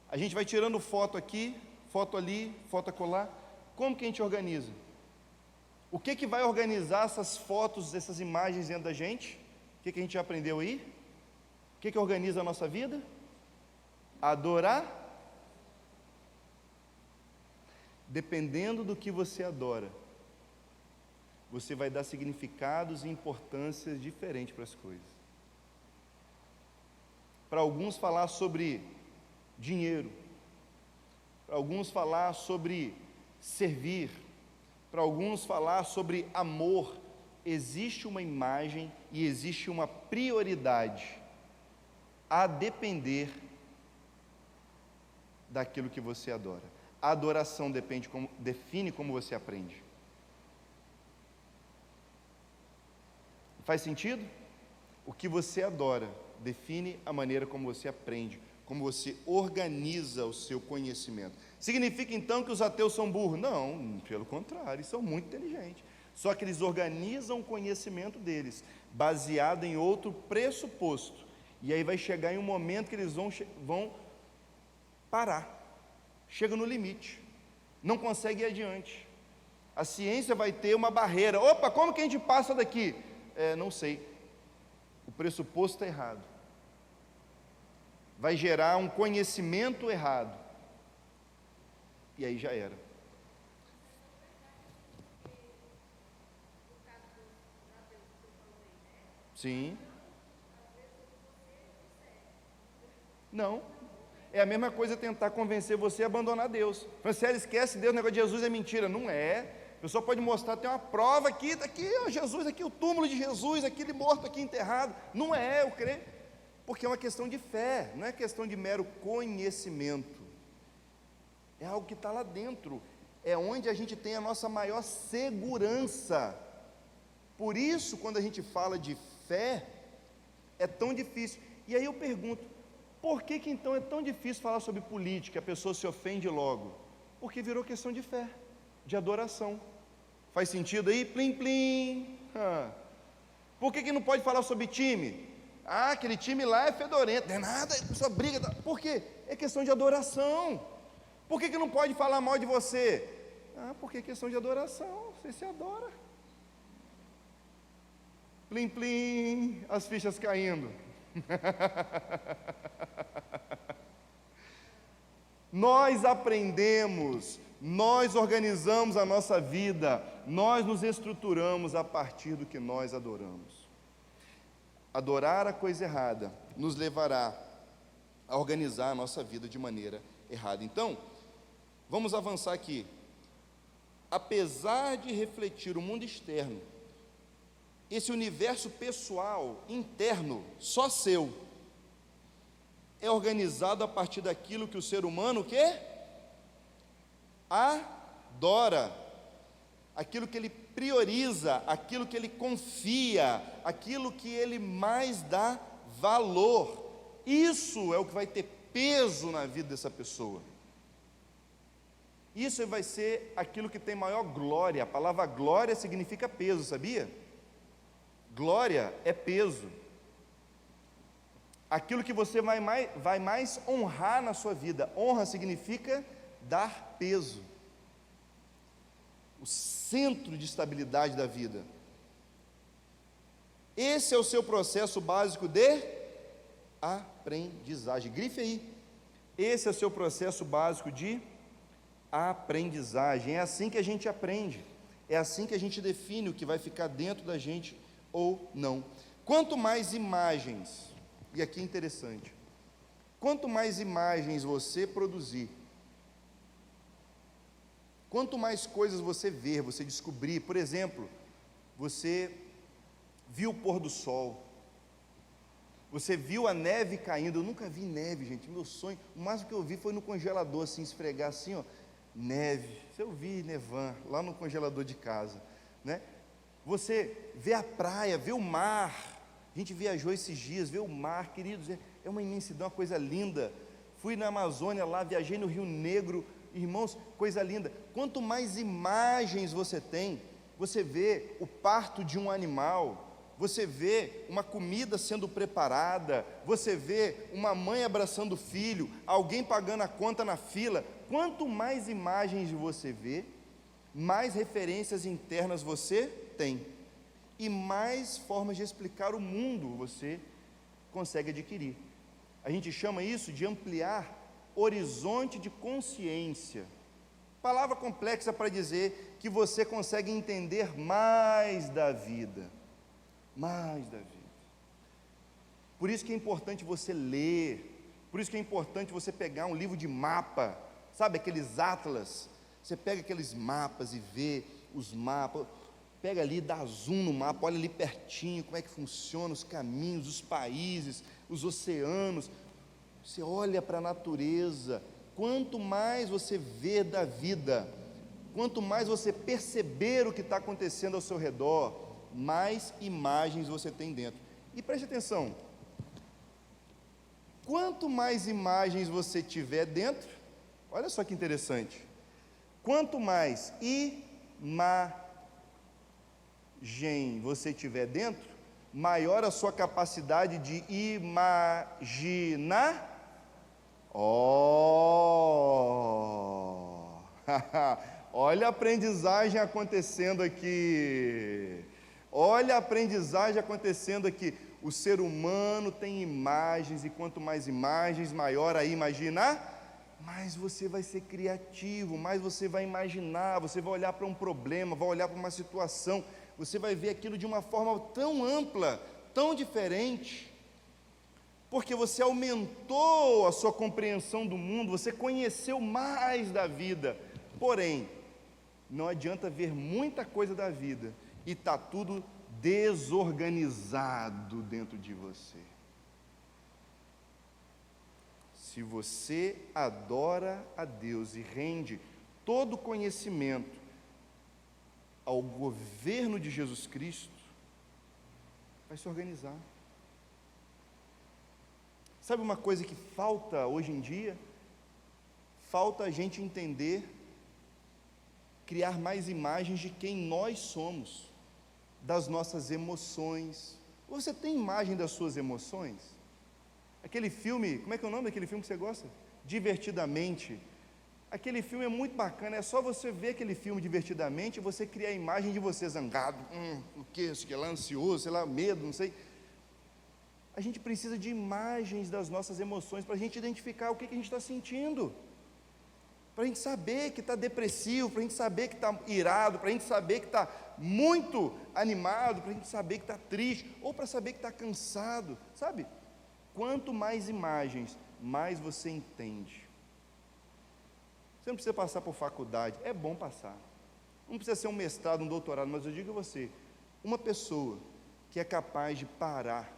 A gente vai tirando foto aqui, foto ali, foto acolá. Como que a gente organiza? O que que vai organizar essas fotos, essas imagens dentro da gente? O que que a gente já aprendeu aí? O que que organiza a nossa vida? Adorar. Dependendo do que você adora, você vai dar significados e importâncias diferentes para as coisas. Para alguns falar sobre dinheiro, para alguns falar sobre servir, para alguns falar sobre amor. Existe uma imagem e existe uma prioridade a depender daquilo que você adora. A adoração define como você aprende. Faz sentido? O que você adora define a maneira como você aprende, como você organiza o seu conhecimento. Significa então que os ateus são burros? Não, pelo contrário, eles são muito inteligentes. Só que eles organizam o conhecimento deles, baseado em outro pressuposto. E aí vai chegar em um momento que eles vão parar. Chega no limite. Não consegue ir adiante. A ciência vai ter uma barreira. Opa, como que a gente passa daqui? Não sei, o pressuposto está errado, vai gerar um conhecimento errado, e aí já era. Sim. Não, é a mesma coisa tentar convencer você a abandonar Deus. Franciele, esquece Deus, o negócio de Jesus é mentira. Não é. A pessoa pode mostrar, tem uma prova aqui, ó, Jesus, aqui o túmulo de Jesus, aquele morto aqui enterrado. Não é, eu creio, porque é uma questão de fé, não é questão de mero conhecimento. É algo que está lá dentro, é onde a gente tem a nossa maior segurança. Por isso, quando a gente fala de fé, é tão difícil. E aí eu pergunto, por que então é tão difícil falar sobre política? A pessoa se ofende logo. Porque virou questão de fé, de adoração. Faz sentido aí? Plim, plim. Por que não pode falar sobre time? Aquele time lá é fedorento. Não é nada, só briga. Por quê? É questão de adoração. Por que não pode falar mal de você? Porque é questão de adoração. Você se adora. Plim, plim. As fichas caindo. Nós aprendemos, nós organizamos a nossa vida, nós nos estruturamos a partir do que nós adoramos. Adorar a coisa errada nos levará a organizar a nossa vida de maneira errada. Então, vamos avançar aqui. Apesar de refletir o mundo externo, esse universo pessoal, interno, só seu, é organizado a partir daquilo que o ser humano adora, aquilo que ele prioriza, aquilo que ele confia, aquilo que ele mais dá valor. Isso é o que vai ter peso na vida dessa pessoa. Isso vai ser aquilo que tem maior glória. A palavra glória significa peso, sabia? Glória é peso. Aquilo que você vai mais honrar na sua vida. Honra significa dar peso. o centro de estabilidade da vida. Esse é o seu processo básico de aprendizagem. Grife aí. Esse é o seu processo básico de aprendizagem. É assim que a gente aprende. É assim que a gente define o que vai ficar dentro da gente ou não. Quanto mais imagens, e aqui é interessante, quanto mais imagens você produzir, quanto mais coisas você ver, você descobrir, por exemplo, você viu o pôr do sol, você viu a neve caindo. Eu nunca vi neve, gente, meu sonho, o máximo que eu vi foi no congelador, assim, esfregar assim, ó, neve. Eu vi nevando lá no congelador de casa, né? Você vê a praia, vê o mar. A gente viajou esses dias, vê o mar, queridos, é uma imensidão, uma coisa linda. Fui na Amazônia lá, viajei no Rio Negro, irmãos, coisa linda. Quanto mais imagens você tem, você vê o parto de um animal, você vê uma comida sendo preparada, você vê uma mãe abraçando o filho, alguém pagando a conta na fila. Quanto mais imagens você vê, mais referências internas você tem, e mais formas de explicar o mundo você consegue adquirir. A gente chama isso de ampliar horizonte de consciência. Palavra complexa para dizer que você consegue entender mais da vida. Mais da vida. Por isso que é importante você ler, por isso que é importante você pegar um livro de mapa, sabe, aqueles atlas. Você pega aqueles mapas e vê os mapas, pega ali, dá zoom no mapa, olha ali pertinho como é que funciona os caminhos, os países, os oceanos. Você olha para a natureza. Quanto mais você vê da vida, quanto mais você perceber o que está acontecendo ao seu redor, mais imagens você tem dentro. E preste atenção, quanto mais imagens você tiver dentro, olha só que interessante, quanto mais imagem você tiver dentro, maior a sua capacidade de imaginar. Olha a aprendizagem acontecendo aqui. Olha a aprendizagem acontecendo aqui. O ser humano tem imagens, e quanto mais imagens, maior a imaginar. Mais você vai ser criativo, mais você vai imaginar, você vai olhar para um problema, vai olhar para uma situação, você vai ver aquilo de uma forma tão ampla, tão diferente, porque você aumentou a sua compreensão do mundo, você conheceu mais da vida. Porém, não adianta ver muita coisa da vida e está tudo desorganizado dentro de você. Se você adora a Deus e rende todo o conhecimento ao governo de Jesus Cristo, vai se organizar. Sabe uma coisa que falta hoje em dia? Falta a gente entender, criar mais imagens de quem nós somos, das nossas emoções. Você tem imagem das suas emoções? Aquele filme, como é que é o nome daquele filme que você gosta? Divertidamente. Aquele filme é muito bacana, é só você ver aquele filme divertidamente e você criar a imagem de você zangado, o que, sei lá, ansioso, sei lá, medo, não sei. A gente precisa de imagens das nossas emoções para a gente identificar o que a gente está sentindo, para a gente saber que está depressivo, para a gente saber que está irado, para a gente saber que está muito animado, para a gente saber que está triste, ou para saber que está cansado, sabe? Quanto mais imagens, mais você entende. Você não precisa passar por faculdade, é bom passar. Não precisa ser um mestrado, um doutorado, mas eu digo a você, uma pessoa que é capaz de parar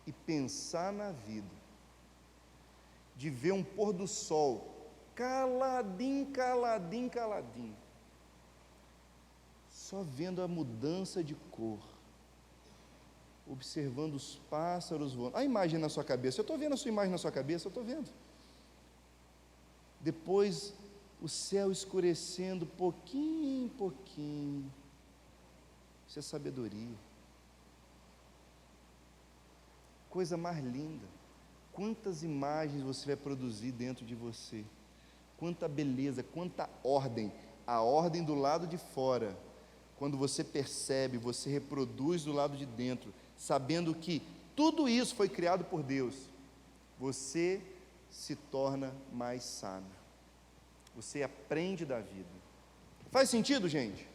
e pensar na vida, de ver um pôr do sol, caladinho, caladinho, caladinho, só vendo a mudança de cor, observando os pássaros voando, a imagem na sua cabeça, eu estou vendo a sua imagem na sua cabeça, eu estou vendo, depois o céu escurecendo, pouquinho em pouquinho, isso é sabedoria, coisa mais linda. Quantas imagens você vai produzir dentro de você, quanta beleza, quanta ordem. a ordem do lado de fora, quando você percebe, você reproduz do lado de dentro, sabendo que tudo isso foi criado por Deus, você se torna mais sábio, você aprende da vida. Faz sentido, gente?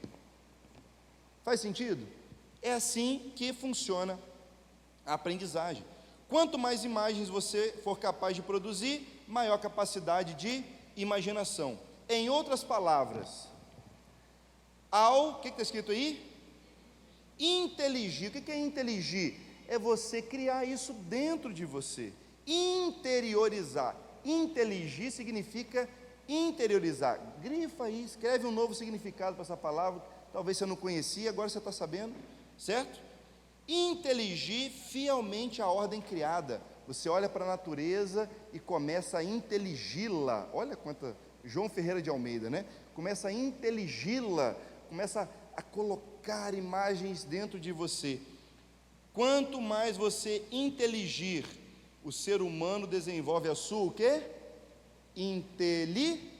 Faz sentido? É assim que funciona a aprendizagem. Quanto mais imagens você for capaz de produzir, maior capacidade de imaginação. Em outras palavras, o que está escrito aí? Inteligir. O que é inteligir? É você criar isso dentro de você, interiorizar. Inteligir significa interiorizar. Grifa aí, escreve um novo significado para essa palavra, talvez você não conhecia, agora você está sabendo, certo? Inteligir fielmente a ordem criada. Você olha para a natureza e começa a intelig-la. Olha quanta, João Ferreira de Almeida, né? Começa a intelig-la, começa a colocar imagens dentro de você. Quanto mais você inteligir, o ser humano desenvolve a sua, o quê? Inteligência.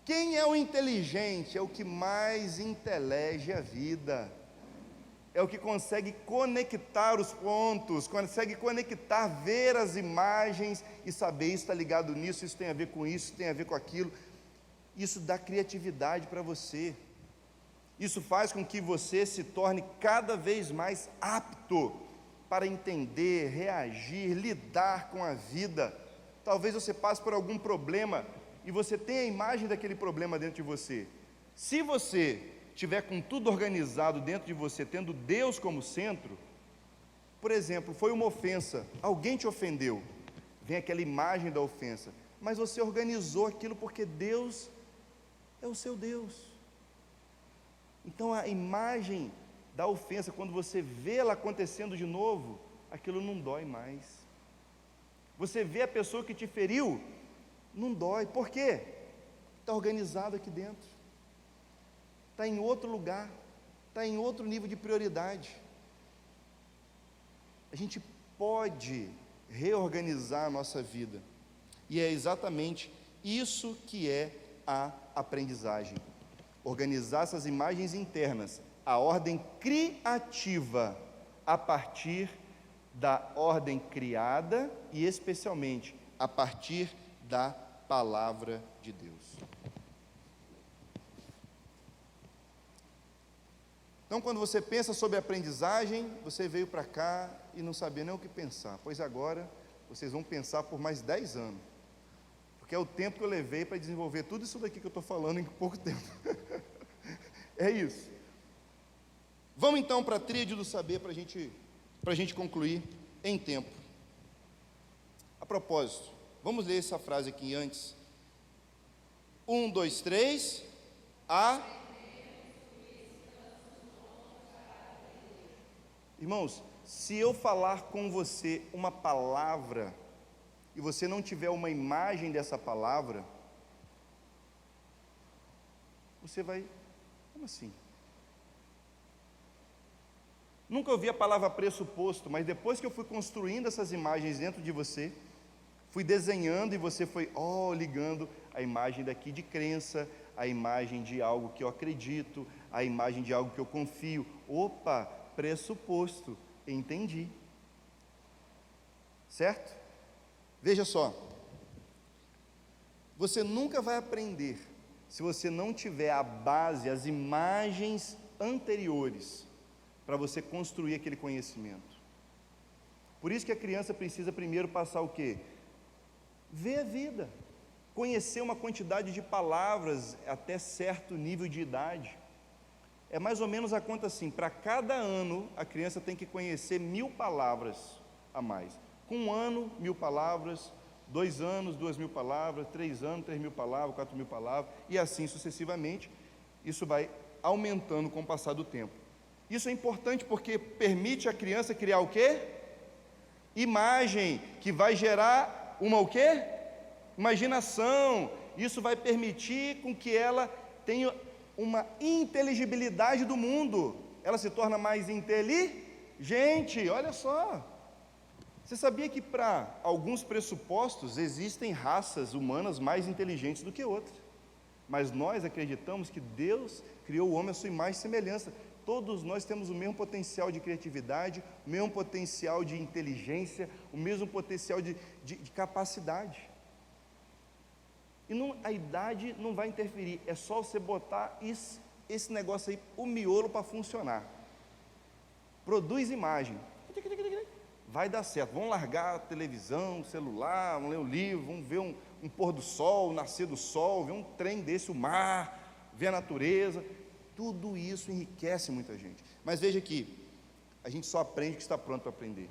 Quem é o inteligente? É o que mais intelege a vida, é o que consegue conectar os pontos, consegue conectar, ver as imagens e saber, isso está ligado nisso, isso tem a ver com isso tem a ver com aquilo. Isso dá criatividade para você, isso faz com que você se torne cada vez mais apto para entender, reagir, lidar com a vida. Talvez você passe por algum problema e você tenha a imagem daquele problema dentro de você. Se você tiver com tudo organizado dentro de você, tendo Deus como centro, por exemplo, foi uma ofensa, alguém te ofendeu, vem aquela imagem da ofensa, mas você organizou aquilo porque Deus é o seu Deus. Então a imagem da ofensa, quando você vê ela acontecendo de novo, aquilo não dói mais. Você vê a pessoa que te feriu, não dói. Por quê? Está organizado aqui dentro, está em outro lugar, está em outro nível de prioridade. A gente pode reorganizar a nossa vida, e é exatamente isso que é a aprendizagem. Organizar essas imagens internas, a ordem criativa, a partir da ordem criada e especialmente a partir da palavra de Deus. Então, quando você pensa sobre aprendizagem, você veio para cá e não sabia nem o que pensar, pois agora vocês vão pensar por mais 10 anos, porque é o tempo que eu levei para desenvolver tudo isso daqui que eu estou falando em pouco tempo. É isso. Vamos então para a tríade do saber, para a gente concluir em tempo. A propósito, vamos ler essa frase aqui antes. 1, 2, 3, Irmãos, se eu falar com você uma palavra, e você não tiver uma imagem dessa palavra, você vai, como assim? Nunca ouvi a palavra pressuposto, mas depois que eu fui construindo essas imagens dentro de você, fui desenhando e você foi, ligando a imagem daqui de crença, a imagem de algo que eu acredito, a imagem de algo que eu confio. Opa, pressuposto, entendi. Certo? Veja só, você nunca vai aprender se você não tiver a base, as imagens anteriores, para você construir aquele conhecimento. Por isso que a criança precisa primeiro passar o quê? Ver a vida, conhecer uma quantidade de palavras até certo nível de idade. É mais ou menos a conta assim, para cada ano a criança tem que conhecer 1000 palavras a mais. Com 1 ano, 1000 palavras, 2 anos, 2000 palavras, 3 anos, 3000 palavras, 4000 palavras, e assim sucessivamente. Isso vai aumentando com o passar do tempo. Isso é importante porque permite a criança criar o quê? Imagem, que vai gerar uma o quê? Imaginação. Isso vai permitir com que ela tenha uma inteligibilidade do mundo. Ela se torna mais inteligente, olha só. Você sabia que para alguns pressupostos existem raças humanas mais inteligentes do que outras? Mas nós acreditamos que Deus criou o homem à sua imagem e semelhança. Todos nós temos o mesmo potencial de criatividade, o mesmo potencial de inteligência, o mesmo potencial de capacidade. E a idade não vai interferir, é só você botar esse negócio aí, o miolo para funcionar. Produz imagem, vai dar certo. Vamos largar a televisão, o celular, vamos ler um livro, vamos ver um pôr do sol, um nascer do sol, ver um trem desse, o mar, ver a natureza. Tudo isso enriquece muita gente. Mas veja aqui, a gente só aprende o que está pronto para aprender.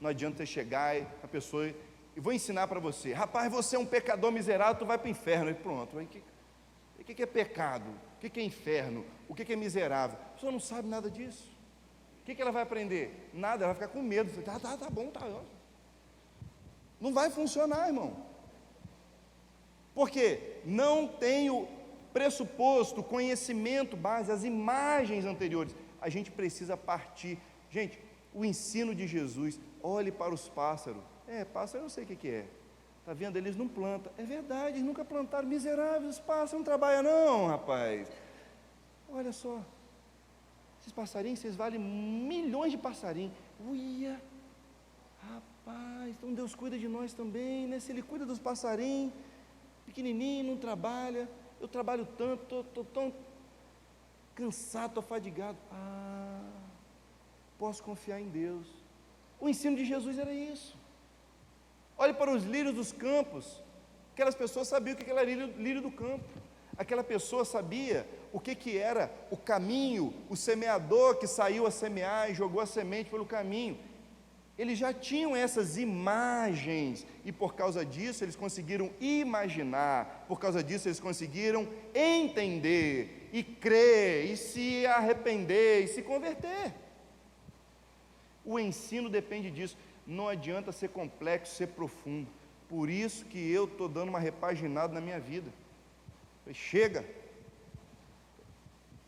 Não adianta você chegar e a pessoa, e vou ensinar para você, rapaz, você é um pecador miserável, tu vai para o inferno. E pronto, o que é pecado? O que é inferno? O que é miserável? A pessoa não sabe nada disso. O que ela vai aprender? Nada, ela vai ficar com medo. Tá bom, tá. Não vai funcionar, irmão. Porque não tem o pressuposto, conhecimento, base, as imagens anteriores. A gente precisa partir. Gente, o ensino de Jesus, olhe para os pássaros. Pássaro eu sei o que é. Está vendo? Eles não plantam. É verdade, eles nunca plantaram. Miseráveis, os pássaros não trabalham não, rapaz. Olha só. Esses passarinhos, vocês valem milhões de passarinhos. Uia, rapaz, então Deus cuida de nós também, né? Se Ele cuida dos passarinhos, pequenininho, não trabalha, eu trabalho tanto, estou tão cansado, estou fadigado. Posso confiar em Deus. O ensino de Jesus era isso. Olhe para os lírios dos campos. Aquelas pessoas sabiam o que era lírio do campo. Aquela pessoa sabia o que era o caminho, o semeador que saiu a semear e jogou a semente pelo caminho. Eles já tinham essas imagens, e por causa disso eles conseguiram imaginar, por causa disso eles conseguiram entender, e crer, e se arrepender, e se converter. O ensino depende disso, não adianta ser complexo, ser profundo. Por isso que eu estou dando uma repaginada na minha vida. Chega,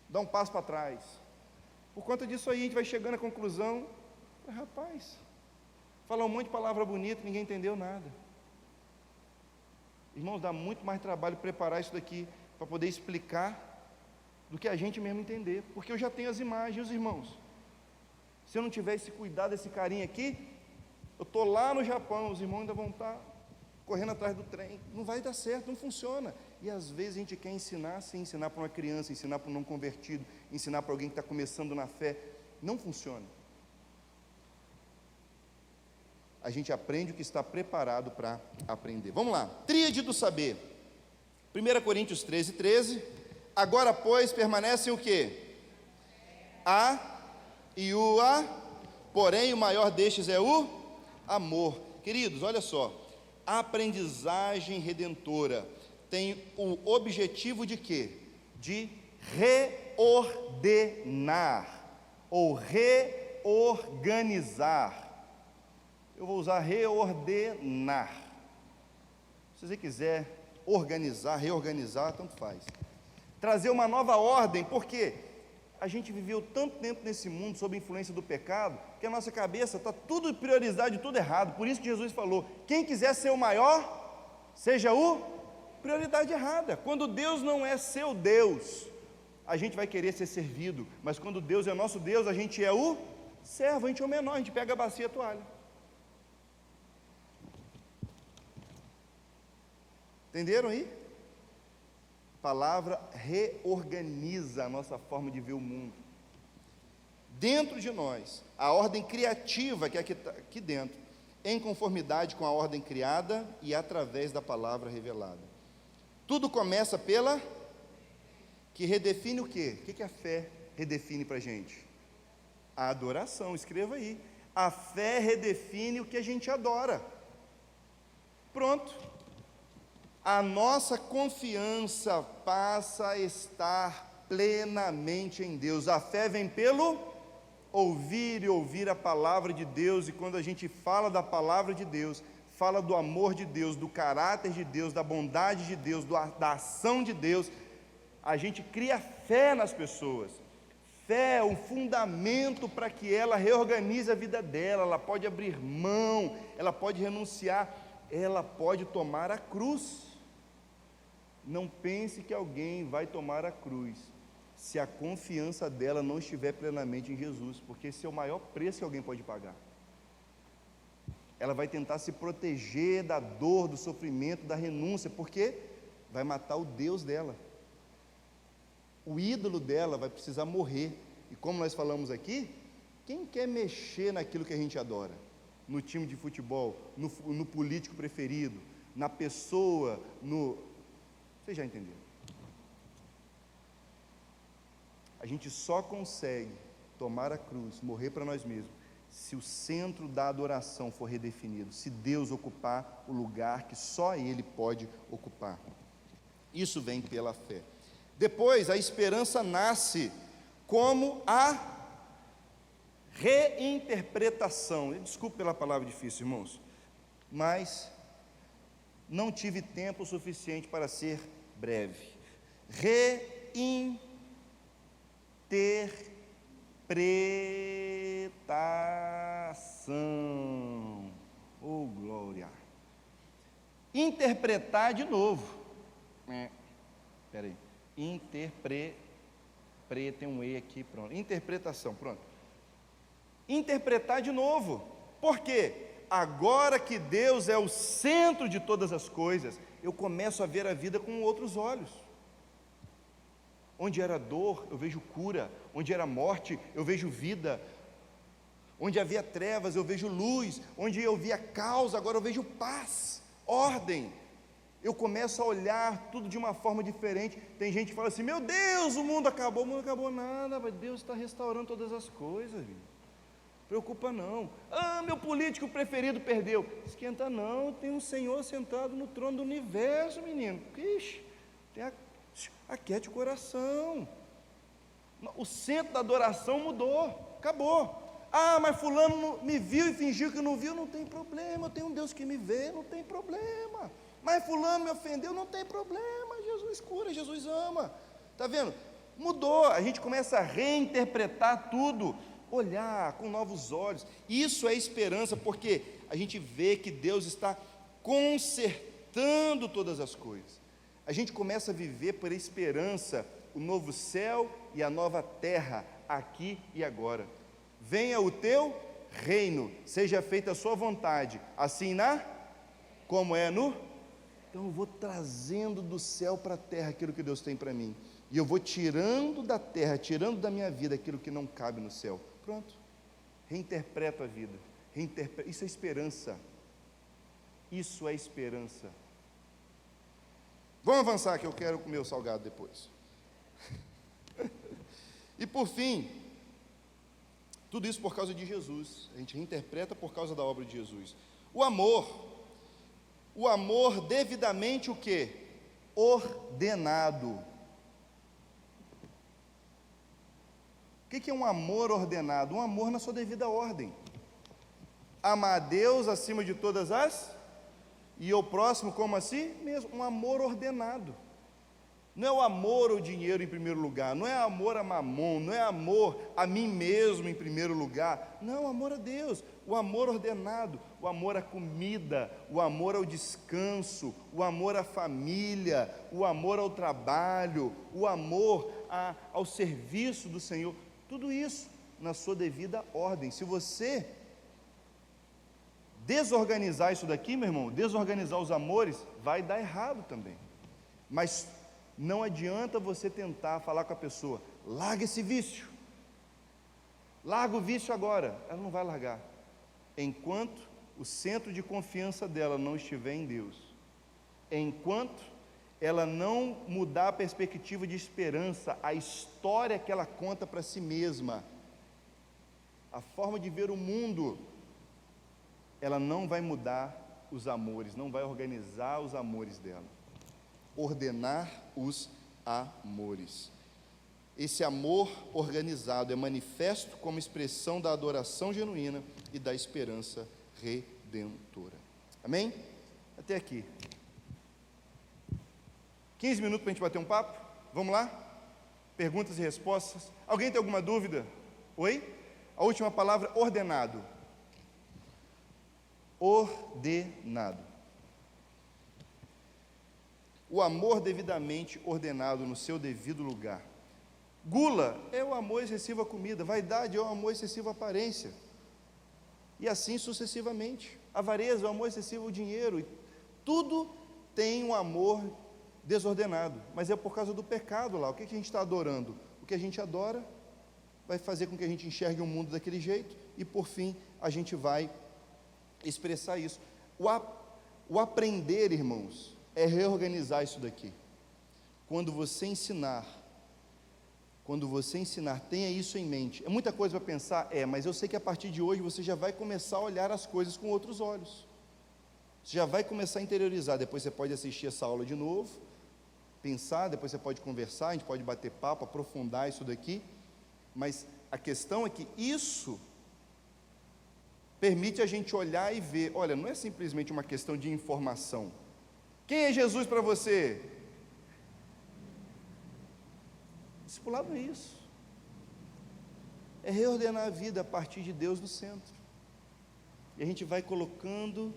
dá um passo para trás. Por conta disso aí, a gente vai chegando à conclusão, rapaz, falar um monte de palavra bonita, ninguém entendeu nada. Irmãos, dá muito mais trabalho preparar isso daqui, para poder explicar, do que a gente mesmo entender, porque eu já tenho as imagens, irmãos. Se eu não tiver esse cuidado, esse carinho aqui, eu estou lá no Japão, os irmãos ainda vão estar correndo atrás do trem, não vai dar certo, não funciona. E às vezes a gente quer ensinar, sim, ensinar para uma criança, ensinar para um não convertido, ensinar para alguém que está começando na fé, não funciona. A gente aprende o que está preparado para aprender. Vamos lá, tríade do saber. 1 Coríntios 13. Agora, pois, permanecem o quê? A e o A, porém o maior destes é o amor. Queridos, olha só, a aprendizagem redentora tem o objetivo de quê? De reordenar ou reorganizar. Eu vou usar reordenar. Se você quiser organizar, reorganizar, tanto faz. Trazer uma nova ordem, porque a gente viveu tanto tempo nesse mundo sob a influência do pecado, que a nossa cabeça está tudo prioridade, tudo errado. Por isso que Jesus falou, quem quiser ser o maior, seja o prioridade errada. Quando Deus não é seu Deus, a gente vai querer ser servido, mas quando Deus é nosso Deus, a gente é o servo, a gente é o menor, a gente pega a bacia e a toalha. Entenderam aí? A palavra reorganiza a nossa forma de ver o mundo. Dentro de nós, a ordem criativa que está aqui dentro, em conformidade com a ordem criada e através da palavra revelada. Tudo começa pela que redefine o quê? O que a fé redefine para a gente? A adoração, escreva aí. A fé redefine o que a gente adora. Pronto. A nossa confiança passa a estar plenamente em Deus. A fé vem pelo ouvir e ouvir a palavra de Deus, e quando a gente fala da palavra de Deus, fala do amor de Deus, do caráter de Deus, da bondade de Deus, da ação de Deus, a gente cria fé nas pessoas. Fé é um fundamento para que ela reorganize a vida dela, ela pode abrir mão, ela pode renunciar, ela pode tomar a cruz. Não pense que alguém vai tomar a cruz se a confiança dela não estiver plenamente em Jesus, porque esse é o maior preço que alguém pode pagar. Ela vai tentar se proteger da dor, do sofrimento, da renúncia, porque vai matar o Deus dela. O ídolo dela vai precisar morrer. E como nós falamos aqui, quem quer mexer naquilo que a gente adora? No time de futebol, no político preferido, na pessoa, Você já entendeu? A gente só consegue tomar a cruz, morrer para nós mesmos, se o centro da adoração for redefinido, se Deus ocupar o lugar que só Ele pode ocupar. Isso vem pela fé. Depois, a esperança nasce como a reinterpretação. Desculpe pela palavra difícil, irmãos, mas não tive tempo suficiente para ser breve. Reinterpretação. Oh, glória! Interpretar de novo. Espera aí. Tem um E aqui, pronto. Interpretação, pronto. Interpretar de novo. Por quê? Agora que Deus é o centro de todas as coisas, eu começo a ver a vida com outros olhos. Onde era dor, eu vejo cura. Onde era morte, eu vejo vida. Onde havia trevas, eu vejo luz. Onde eu via caos, agora eu vejo paz, ordem. Eu começo a olhar tudo de uma forma diferente. Tem gente que fala assim: meu Deus, o mundo acabou. O mundo não acabou nada, mas Deus está restaurando todas as coisas. Preocupa não. Meu político preferido perdeu. Esquenta não, tem um Senhor sentado no trono do universo, menino. Ixi, aquete o coração. O centro da adoração mudou, acabou. Mas fulano me viu e fingiu que não viu. Não tem problema, eu tenho um Deus que me vê, não tem problema. Mas fulano me ofendeu, não tem problema, Jesus cura, Jesus ama. Está vendo? Mudou, a gente começa a reinterpretar tudo, olhar com novos olhos. Isso é esperança, porque a gente vê que Deus está consertando todas as coisas. A gente começa a viver por esperança o novo céu e a nova terra, aqui e agora. Venha o teu reino, seja feita a sua vontade, assim como é no... Então eu vou trazendo do céu para a terra aquilo que Deus tem para mim, e eu vou tirando da terra, tirando da minha vida aquilo que não cabe no céu. Pronto, reinterpreto a vida, isso é esperança, isso é esperança. Vamos avançar que eu quero comer o salgado depois. E por fim, tudo isso por causa de Jesus, a gente reinterpreta por causa da obra de Jesus. O amor devidamente o quê? Ordenado. O que é um amor ordenado? Um amor na sua devida ordem. Amar a Deus acima de todas as, e o próximo como assim mesmo, um amor ordenado. Não é o amor ao dinheiro em primeiro lugar, não é amor a mamon, não é amor a mim mesmo em primeiro lugar, não, amor a Deus, o amor ordenado, o amor à comida, o amor ao descanso, o amor à família, o amor ao trabalho, o amor ao serviço do Senhor, tudo isso na sua devida ordem. Se você desorganizar isso daqui, meu irmão, desorganizar os amores, vai dar errado também. Mas não adianta você tentar falar com a pessoa: larga esse vício, larga o vício agora. Ela não vai largar, enquanto o centro de confiança dela não estiver em Deus, enquanto ela não mudar a perspectiva de esperança, a história que ela conta para si mesma, a forma de ver o mundo, ela não vai mudar os amores, não vai organizar os amores dela. Ordenar os amores. Esse amor organizado é manifesto como expressão da adoração genuína e da esperança redentora. Amém? Até aqui. 15 minutos para a gente bater um papo? Vamos lá? Perguntas e respostas? Alguém tem alguma dúvida? Oi? A última palavra, ordenado. Ordenado. O amor devidamente ordenado no seu devido lugar. Gula é o amor excessivo à comida, vaidade é o amor excessivo à aparência, e assim sucessivamente. Avareza é o amor excessivo ao dinheiro, tudo tem um amor desordenado, mas é por causa do pecado lá. O que a gente está adorando? O que a gente adora vai fazer com que a gente enxergue o mundo daquele jeito, e por fim, a gente vai expressar isso. O aprender, irmãos, é reorganizar isso daqui. Quando você ensinar, tenha isso em mente. É muita coisa para pensar? Mas eu sei que a partir de hoje você já vai começar a olhar as coisas com outros olhos. Você já vai começar a interiorizar. Depois você pode assistir essa aula de novo, pensar, depois você pode conversar, a gente pode bater papo, aprofundar isso daqui. Mas a questão é que isso permite a gente olhar e ver, olha, não é simplesmente uma questão de informação. Quem é Jesus para você? Discipulado é isso. É reordenar a vida a partir de Deus no centro. E a gente vai colocando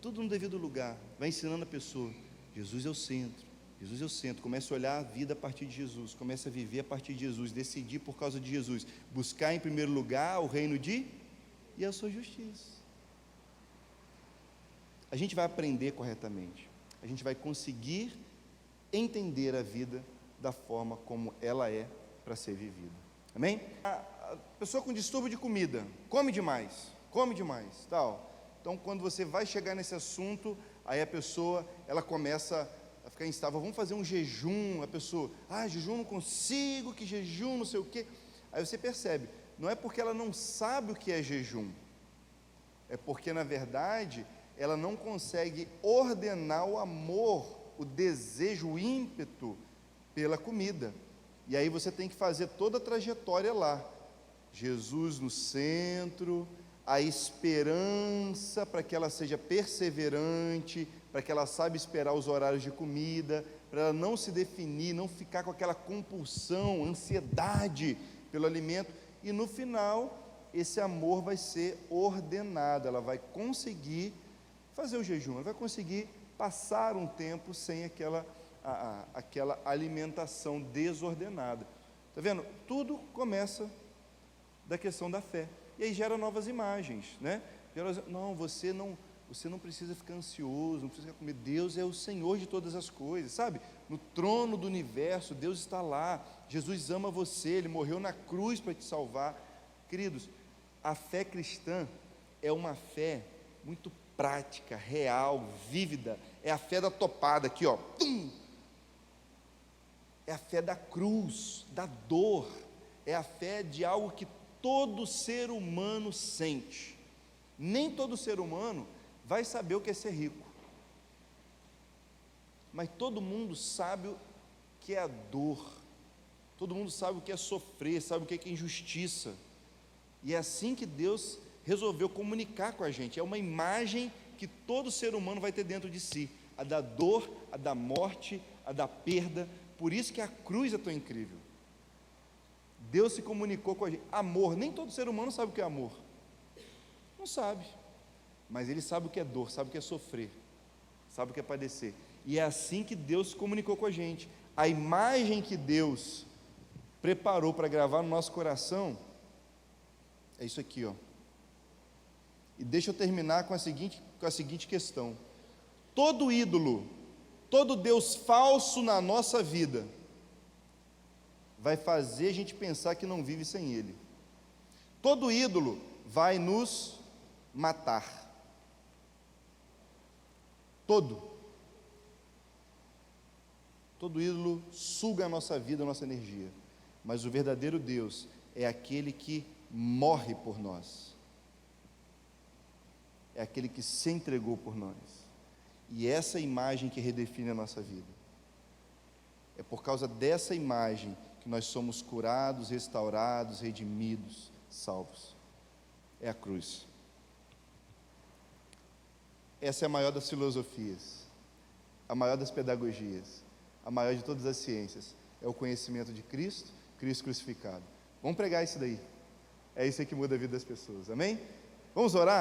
tudo no devido lugar, vai ensinando a pessoa, Jesus é o centro, Jesus é o centro. Comece a olhar a vida a partir de Jesus, comece a viver a partir de Jesus, decidir por causa de Jesus, buscar em primeiro lugar o reino e a sua justiça. A gente vai aprender corretamente, a gente vai conseguir entender a vida da forma como ela é para ser vivida. Amém? A pessoa com distúrbio de comida, come demais, tal. Então, quando você vai chegar nesse assunto, aí a pessoa, ela começa a ficar instável. Vamos fazer um jejum. A pessoa, jejum não consigo, que jejum, não sei o quê. Aí você percebe, não é porque ela não sabe o que é jejum, é porque, na verdade, ela não consegue ordenar o amor, o desejo, o ímpeto pela comida. E aí você tem que fazer toda a trajetória lá. Jesus no centro, a esperança para que ela seja perseverante, para que ela saiba esperar os horários de comida, para ela não se definir, não ficar com aquela compulsão, ansiedade pelo alimento. E no final, esse amor vai ser ordenado, ela vai conseguir fazer o jejum, ela vai conseguir passar um tempo sem aquela alimentação desordenada. Está vendo? Tudo começa da questão da fé. E aí gera novas imagens, né? Não, você não precisa ficar ansioso, não precisa ficar com medo. Deus é o Senhor de todas as coisas, sabe? No trono do universo, Deus está lá. Jesus ama você, Ele morreu na cruz para te salvar. Queridos, a fé cristã é uma fé muito prática, real, vívida. É a fé da topada aqui, ó. É a fé da cruz, da dor. É a fé de algo que todo ser humano sente. Nem todo ser humano vai saber o que é ser rico, mas todo mundo sabe o que é a dor, todo mundo sabe o que é sofrer, sabe o que é injustiça, e é assim que Deus resolveu comunicar com a gente. É uma imagem que todo ser humano vai ter dentro de si, a da dor, a da morte, a da perda. Por isso que a cruz é tão incrível. Deus se comunicou com a gente. Amor, nem todo ser humano sabe o que é amor, não sabe, mas ele sabe o que é dor, sabe o que é sofrer, sabe o que é padecer, e é assim que Deus se comunicou com a gente. A imagem que Deus preparou para gravar no nosso coração é isso aqui, ó. E deixa eu terminar com a seguinte questão: todo ídolo, todo Deus falso na nossa vida vai fazer a gente pensar que não vive sem Ele. Todo ídolo vai nos matar. Todo ídolo suga a nossa vida, a nossa energia. Mas o verdadeiro Deus é aquele que morre por nós. É aquele que se entregou por nós. E essa imagem que redefine a nossa vida. É por causa dessa imagem que nós somos curados, restaurados, redimidos, salvos. É a cruz. Essa é a maior das filosofias, a maior das pedagogias, a maior de todas as ciências. é o conhecimento de Cristo, Cristo crucificado. Vamos pregar isso daí. É isso aí que muda a vida das pessoas, amém? Vamos orar?